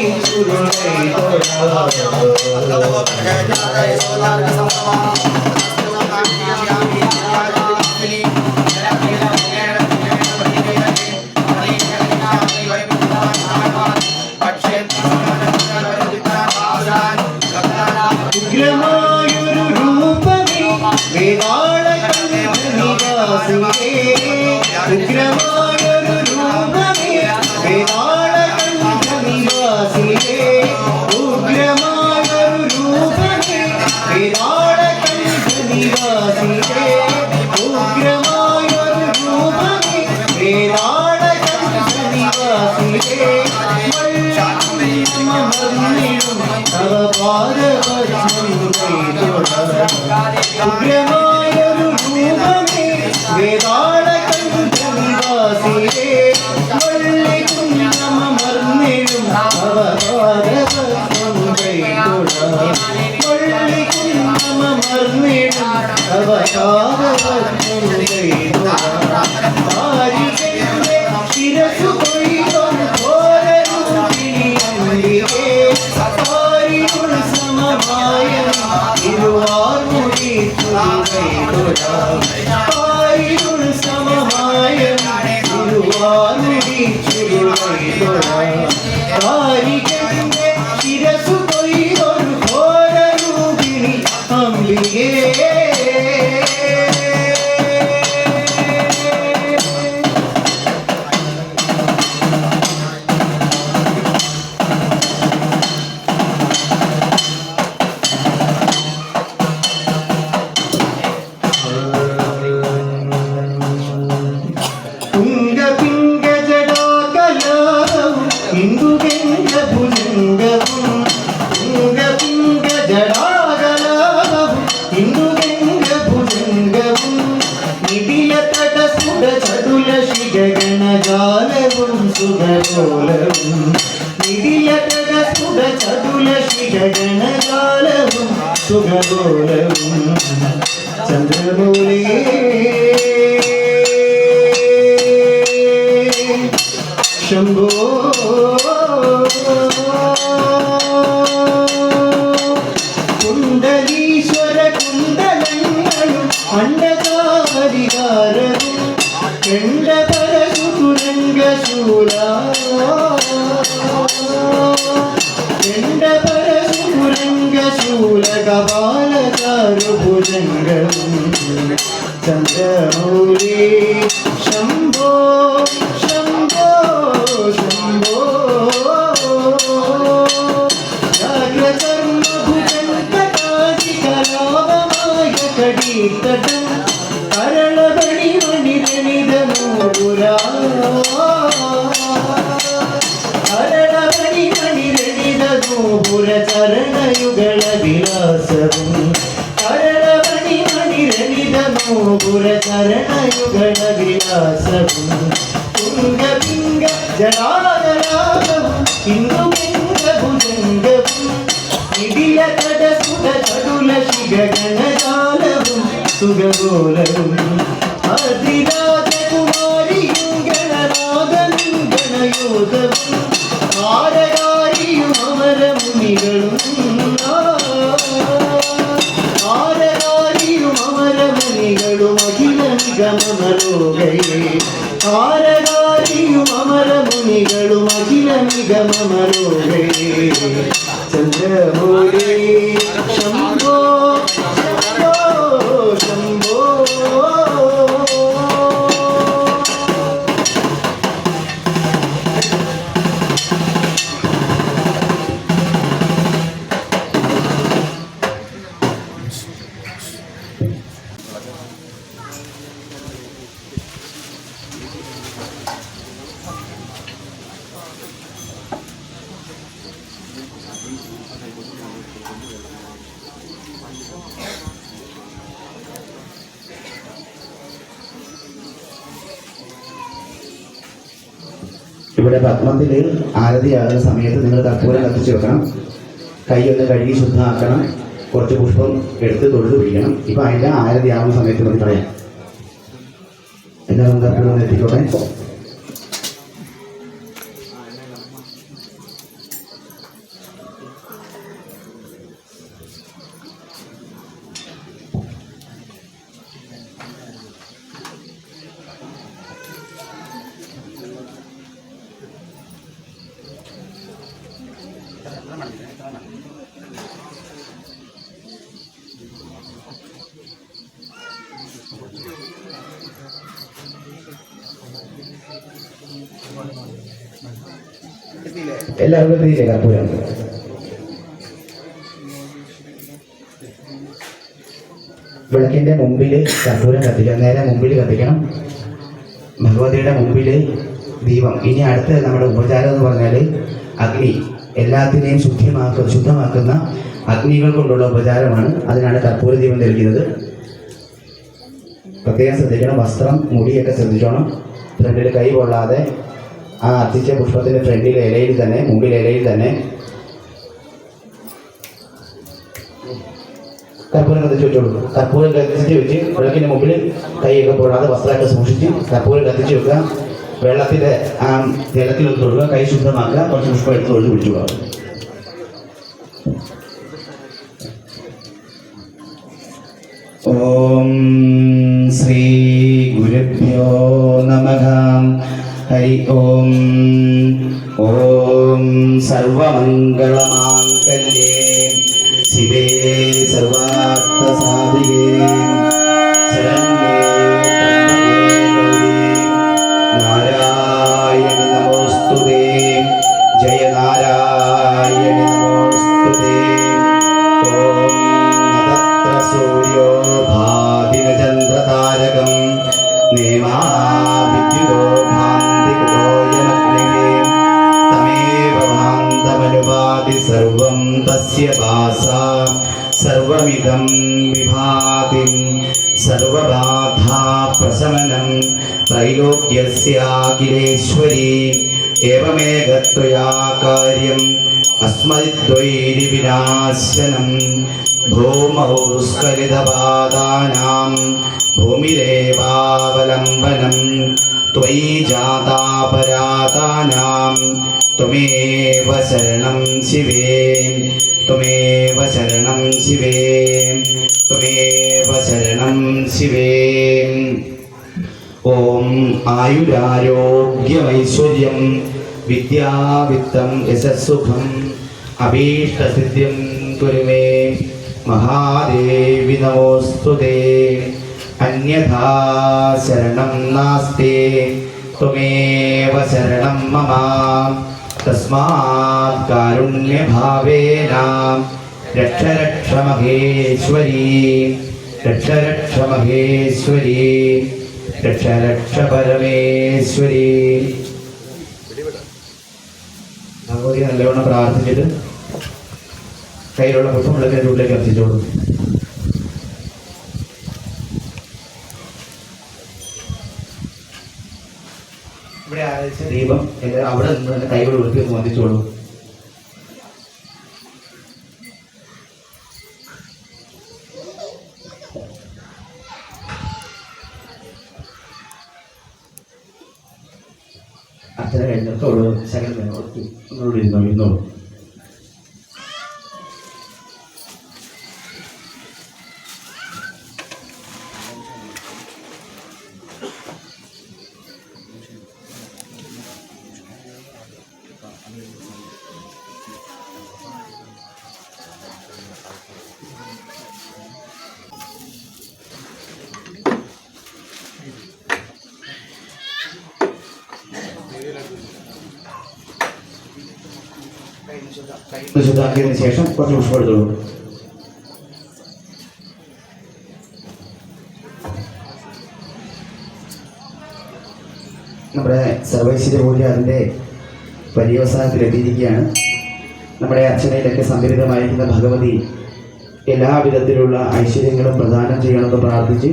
ഉഗ്രമായൊരു രൂപമേ വേതാളകണ്ഠനിവാസിയേ ഉഗ്രമായൊരു രൂപമേ വേതാളകണ്ഠനിവാസിയേ ഉഗ്രമായൊരു രൂപമേ വേതാളകണ്ഠനിവാസിയേ ഉഗ്രമായൊരു രൂപമേ വേതാളകണ്ഠനിവാസിയേ ഉഗ്രമായൊരു രൂപമേ വേതാളകണ്ഠനിവാസിയേ വള്ളികുന്നമർന്നിടും അവപാദപത്മം വള്ളികുന്നമർന്നിടും അവപാദപത്മം ആരികന്റെ ശിരസു കൊയ്തൊരു പാരിരുൾ സമമായ തിരുവാർമുടി പാരിരുൾ സമമായ തിരുവാർമുടി ആരികന്റെ ശിരസു കൊയ്തൊരു ഘോരരൂപിണി അംബികേ ഗണജാലവും സുഖലോലവും നിധിയതക സുഖചതുല ശിഖഗണജാലവും സുഖലോലവും ചന്ദ്രമൂലേ ശംഭോ കുണ്ടലീശ്വര കുണ്ടലങ്ങളും അണ്ടകാരികാരവും ചണ്ഡപരസുരംഗശൂല ചണ്ഡപരസുരംഗശൂല കപാലചാരുഭുജംഗം ചന്ദ്രമൗലി ശംഭോ ശംഭോ ശംഭോ ജാഗ്രകർമ്മഭുജന്തകാശികലാപമായ കടീതടം കരളബണി മണിരണിതനൂപുരാ കരളബണി മണിരണിതനൂപുര ചരണയുഗള വിലാസവും കരളബണി മണിരണിതനൂപുര ചരണയുഗള വിലാസവും തുംഗപിംഗ ജടാധരാഗവും ഇന്ദുപിംഗ ഭുജംഗവും നിധിലതട സുധ ചടുല ശിഖഗണജാലവും സുഖഗോലവും അതിരാജകുമാരിയും ഗണനാഥനും ഗണയോധവും ആരകാരിയും അമരമുനികളും ആരകാരിയും അമരമുനികളും അഖില നിഗമമലോകയേ ആരകാരിയും അമരമുനികളും അഖില നിഗമമലോകയേ ചന്ദ്രമൂലേ ശംഭോ ശംഭോ ശംഭോ ഇവിടെ പത്മത്തിൽ ആരതിയാകുന്ന സമയത്ത് നിങ്ങൾ കർപ്പൂരം കത്തിച്ച് വെക്കണം. കൈ ഒന്ന് കഴുകി ശുദ്ധമാക്കണം. കുറച്ച് പുഷ്പം എടുത്ത് തൊഴുത് പിടിക്കണം. ഇപ്പം അതിൻ്റെ ആരതിയാകുന്ന സമയത്ത് മതി പറയാം. എല്ലാവരും കർപ്പൂരം ഒന്ന് എത്തിക്കോട്ടെ. എല്ലാവർക്കും എത്തിയില്ലേ കർപ്പൂരം? വിളക്കിന്റെ മുമ്പിൽ കർപ്പൂരം കത്തിക്കണം. നേരെ മുമ്പിൽ കത്തിക്കണം. ഭഗവതിയുടെ മുമ്പിൽ ദീപം. ഇനി അടുത്ത നമ്മുടെ ഉപചാരം എന്ന് പറഞ്ഞാൽ അഗ്നി. എല്ലാത്തിനെയും ശുദ്ധമാക്കുന്ന അഗ്നികൾ കൊണ്ടുള്ള ഉപചാരമാണ്. അതിനാണ് കർപ്പൂര ദീപം തെളിക്കുന്നത്. പ്രത്യേകം ശ്രദ്ധിക്കണം. വസ്ത്രം, മുടിയൊക്കെ ശ്രദ്ധിച്ചോണം. ഫ്രണ്ടിൽ കൈ കൊള്ളാതെ ആ അർച്ചിച്ച പുഷ്പത്തിൻ്റെ ഫ്രണ്ടിലെ ഇലയിൽ തന്നെ, മുമ്പിലെ ഇലയിൽ തന്നെ കർപ്പൂരം കത്തിച്ച് വെച്ചോളൂ. കർപ്പൂരം കത്തിച്ച് വെച്ച് വിളക്കിൻ്റെ മുമ്പിൽ കൈയൊക്കെ പോടാതെ വസ്ത്രമൊക്കെ സൂക്ഷിച്ച് കർപ്പൂരം കത്തിച്ച് വെക്കുക. വെള്ളത്തിൻ്റെ ആ ജലത്തിലൊന്ന് തൊടുക. കൈ ശുദ്ധമാക്കുക. കുറച്ച് പുഷ്പം എടുത്ത് തൊഴിൽ പിടിച്ചു പോകാം. ഓം ശ്രീ ഗുരുഭ്യോ നമഃ. ഹരി ഓം. ഓം സർവമംഗളമാംഗല്യേ ശിവേ സർവാർത്ഥസാധികേ ശരണ്യേ ത്ര്യംബകേ ഗൗരി നാരായണി നമോസ്തുതേ. ജയ നാരായണി നമോസ്തുതേ. ഓം നതത്ര സൂര്യോ ഭാതി ന ചന്ദ്രതാരകം നേമാ വിദ്യുതോ ഭാന്തി കുതോയമഗ്നിഃ തമേവ ഭാന്തമനുപാതി സർവം തസ്യ ഭാസാ സർവമിദം വിഭാതി. സർവബാധാ പ്രശമനം ത്രൈലോക്യസ്യാഖിലേശ്വരി ഏവമേകത്വയാ കാര്യം അസ്മദ്ദ്വൈരി വിനാശനം. ഭൂമൗ സ്ഖലിതപാദാനാം ഭൂമിരേവാവലംബനം ത്വയി ജാതാപരാധാനാം ത്വമേവ ശരണം ശിവേ. ത്വമേവ ശരണം ശിവേ. ത്വമേവ ശരണം ശിവേ. ഓം ആയുരാരോഗ്യമൈശ്വര്യം വിദ്യാവിത്തം യശസ്സുഖം അഭീഷ്ടസിദ്ധിം കുരു മേ മഹാദേവി നമോസ്തുതേ. അന്യഥാ ശരണം നാസ്തി ത്വമേവ ശരണം മമ. തസ്മാത് കാരുണ്യഭാവേന രക്ഷ രക്ഷ മഹേശ്വരി. രക്ഷ രക്ഷ മഹേശ്വരി. രക്ഷ രക്ഷ പരമേശ്വരി. ഭഗവതി നല്ലവണ്ണം പ്രാർത്ഥിച്ചിട്ട് കയ്യിലുള്ള പുഷ്പങ്ങളൊക്കെ ഉള്ളിലേക്ക് എത്തിച്ചോളൂ. ഇവിടെ ആരാധിച്ച ദീപം അവിടെ നിന്ന് തന്നെ കൈകൾ ഉടുക്കി വന്ദിച്ചോളൂ. അച്ഛനെ കഴിഞ്ഞിട്ടോളൂ. ശകലം ഒന്നോട് ഇരുന്നോളൂ. ശുദ്ധാക്കിയതിനു ശേഷം കുറച്ച് പുഷ്പം എടുത്തോളൂ. നമ്മുടെ സർവൈശ്വര്യ പൂജ അതിൻ്റെ പര്യവസാനത്തിലെത്തിയിരിക്കുകയാണ്. നമ്മുടെ അർച്ചനയിലൊക്കെ സംഭരിതമായിരിക്കുന്ന ഭഗവതി എല്ലാവിധത്തിലുള്ള ഐശ്വര്യങ്ങളും പ്രദാനം ചെയ്യണമെന്ന് പ്രാർത്ഥിച്ച്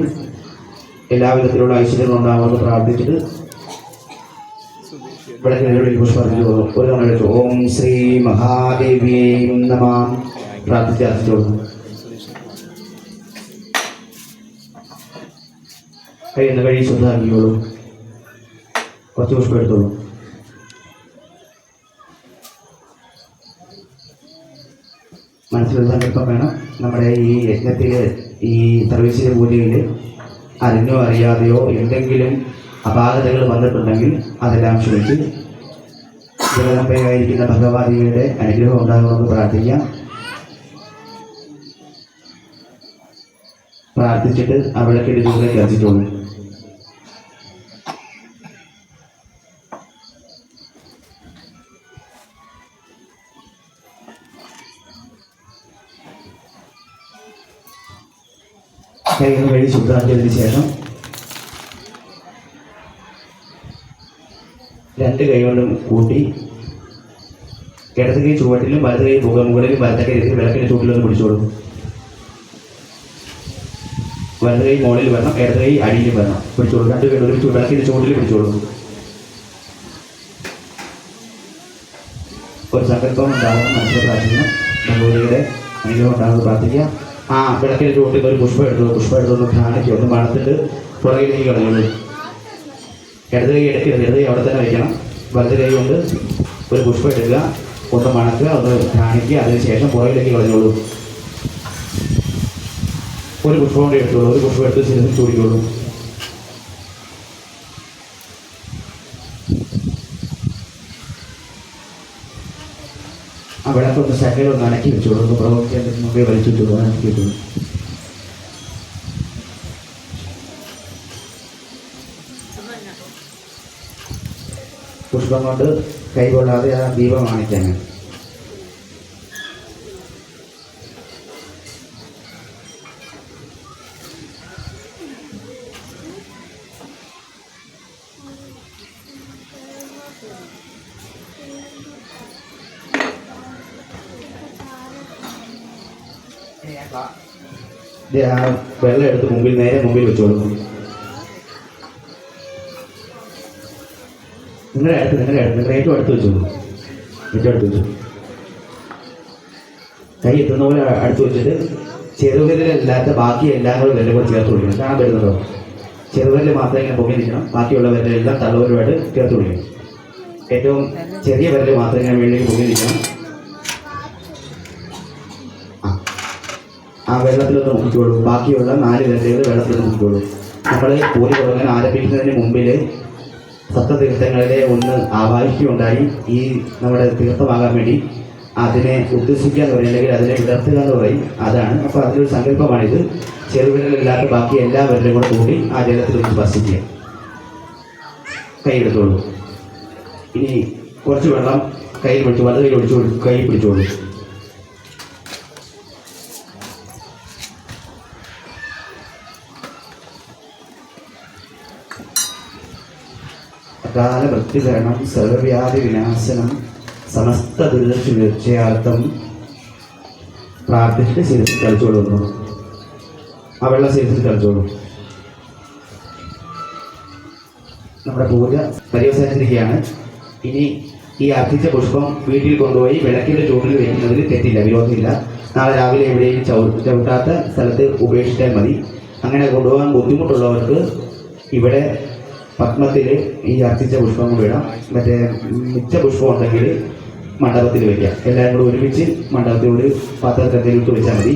എല്ലാവിധത്തിലുള്ള ഐശ്വര്യങ്ങളും ഉണ്ടാകുമെന്ന് പ്രാർത്ഥിച്ചിട്ട് വിളക്കിനോട് പുഷ്പാർപ്പിച്ചു ഒരു തവണ എടുത്തു. ഓം ശ്രീ മഹാദേവിയേ നമ പ്രാർത്ഥിച്ച് അർപ്പിച്ചോളൂ. കഴിയുന്ന കഴി ശുദ്ധാക്കിയോളൂ. കുറച്ച് പുഷ്പം എടുത്തോളൂ. മനസ്സിലുള്ള സങ്കല്പം വേണം. നമ്മുടെ ഈ യജ്ഞത്തിൽ, ഈ സർവീസിൻ്റെ പൂജയിൽ അറിഞ്ഞോ അറിയാതെയോ എന്തെങ്കിലും അപാകതകൾ വന്നിട്ടുണ്ടെങ്കിൽ അതെല്ലാം ക്ഷമിച്ച് ജഗദമ്പയായിരിക്കുന്ന ഭഗവതിയുടെ അനുഗ്രഹം ഉണ്ടാകണമെന്ന് പ്രാർത്ഥിക്കാം. പ്രാർത്ഥിച്ചിട്ട് ആ വിളക്കിൻ്റെ ചൂടിലേക്ക് അർപ്പിച്ചോളൂ. കൈകൾ വഴി ശുദ്ധാക്കിയതിന് ശേഷം രണ്ട് കൈ കൊണ്ടും കൂട്ടി ഇടത് കൈ ചുവട്ടിലും വലത് കൈ മുകളിലും വലത്തെ കൈ വിളക്കിൻ്റെ ചൂട്ടിലൊന്ന് പിടിച്ചോളും. വലത് കൈ മുകളിൽ വരണം, ഇടത് കൈ അടിയിൽ വരണം. പിടിച്ചോളൂ. രണ്ട് കൈ ഒരു വിളക്കിൻ്റെ ചൂട്ടിൽ പിടിച്ചോളൂ. ഒരു സങ്കല്പം ഉണ്ടാകണം. മനസ്സിൽ പ്രാർത്ഥിക്കണം. ഭഗവതിയുടെ അനുഗ്രഹം ഉണ്ടാകുന്നത് പ്രാർത്ഥിക്കുക. ആ വിളക്കിൻ്റെ ചൂട്ടിൽ ഒരു പുഷ്പം എടുത്തൊന്ന് ധ്യാനിക്കുക. ഒന്ന് മണത്തിട്ട് പുറകിലേക്ക് കളഞ്ഞോളൂ. ഇടത് കൈ എടുക്കരുത്, ഇടത് കൈ അവിടെ തന്നെ വയ്ക്കണം. വലത് കൈ കൊണ്ട് ഒരു പുഷ്പം എടുക്കുക, ഒന്ന് മണക്കുക, ഒന്ന് ധ്യാനിക്കുക. അതിനുശേഷം പുറകിലേക്ക് കളഞ്ഞോളൂ. ഒരു പുഷ്പം കൊണ്ട് എടുത്തോളൂ. ഒരു പുഷ്പം എടുത്ത് ശിരസിൽ ചൂടിക്കോളൂ. ആ വിളക്കൊന്ന് ശകലം നനക്കി വെച്ചോളൂ. ഒന്ന് പ്രവർത്തിക്കുന്നതിന് മുമ്പേ വലിച്ചു വെച്ചോളൂ. നനക്കി വെച്ചോളൂ. പുഷ്പം കൊണ്ട് കൈകൊള്ളാതെ ആ ദീപം കാണിക്കാണ്. ആ വെള്ളം എടുത്ത് നേരെ മുമ്പിൽ വെച്ചോളൂ. നിങ്ങളുടെ ഏറ്റവും അടുത്ത് വെച്ചോളൂ. ഏറ്റവും അടുത്ത് വെച്ചു. കൈ എത്തുന്ന പോലെ അടുത്ത് വെച്ചിട്ട് ചെറുവിരലല്ലാത്ത ബാക്കി എല്ലാം കൂടെ വിരലും കൂടെ ചേർത്ത് വിളിക്കണം. കാണാൻ പറ്റുന്നുണ്ടോ? ചെറുവിരൽ മാത്രമേ ഇങ്ങനെ പൊങ്ങി നിൽക്കണം. ബാക്കിയുള്ള വിരലെല്ലാം തള്ളവരുമായിട്ട് ചേർത്ത് വിളിക്കണം. ഏറ്റവും ചെറിയ വിരൽ മാത്രമേ ഇങ്ങനെ വേണ്ടി പൊങ്ങി നിൽക്കണം. ആ വെള്ളത്തിലൊന്ന് മുക്കിക്കോളൂ. ബാക്കിയുള്ള 4 വിരലുകൾ വെള്ളത്തിലൊന്ന് മുക്കിക്കോളൂ. നമ്മൾ പൂജ തുടങ്ങാൻ ആരംഭിക്കുന്നതിന് മുമ്പിൽ സപ്തതീർത്ഥങ്ങളിലെ ഒന്ന് ആവാഹിക്കുകയുണ്ടായി. ഈ നമ്മുടെ തീർത്ഥമാകാൻ വേണ്ടി അതിനെ ഉദ്ദേശിക്കുക എന്ന് പറയുന്നുണ്ടെങ്കിൽ അതിനെ വിടർത്തുക എന്ന് പറയും. അതാണ്. അപ്പോൾ അതിലൊരു സങ്കല്പമാണിത്. ചെറുവിരലില്ലാത്ത ബാക്കി എല്ലാ വിരലും കൂടെ കൂടി ആ ജലത്തിൽ ഒന്ന് സ്പർശിക്കുക. കൈ എടുത്തോളൂ. ഇനി കുറച്ച് വെള്ളം കയ്യിൽ പിടിച്ചു, വലത് കൈ ഒഴിച്ചു കൈ പിടിച്ചോളൂ. അകാല വൃത്തികരണം സർവവ്യാധി വിനാശനം സമസ്ത ദുരിതക്ഷയാർത്ഥം പ്രാർത്ഥിച്ചിട്ട് ശിരസിൽ കളിച്ചോളൂ. ആ വെള്ളം ശിരസിൽ കളിച്ചോളൂ. നമ്മുടെ പൂജ പര്യവസാനിച്ചിരിക്കുകയാണ്. ഇനി ഈ അർപ്പിച്ച പുഷ്പം വീട്ടിൽ കൊണ്ടുപോയി വിളക്കിൻ്റെ ചൂട്ടിൽ വയ്ക്കുന്നതിൽ തെറ്റില്ല, വിരോധമില്ല. നാളെ രാവിലെ എവിടെയും ചവിട്ടാത്ത സ്ഥലത്ത് ഉപേക്ഷിച്ചാൽ മതി. അങ്ങനെ കൊണ്ടുപോകാൻ ബുദ്ധിമുട്ടുള്ളവർക്ക് ഇവിടെ പത്മത്തിൽ ഈ അർപ്പിച്ച പുഷ്പം വിടാം. മറ്റേ മിച്ച പുഷ്പം ഉണ്ടെങ്കിൽ മണ്ഡപത്തിൽ വയ്ക്കാം. എല്ലാവരും കൂടെ ഒരുമിച്ച് മണ്ഡപത്തിൽ ഒരു പാത്രത്തിലേക്ക് വെച്ചാൽ മതി.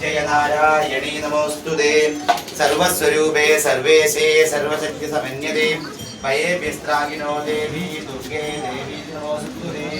जय नारायणी नमोस्तुते सर्वस्वरूपे सर्वेशे सर्वशक्ति समन्यते पये विस्त्रागिनो देवी दुर्गे देवी नमोस्तुते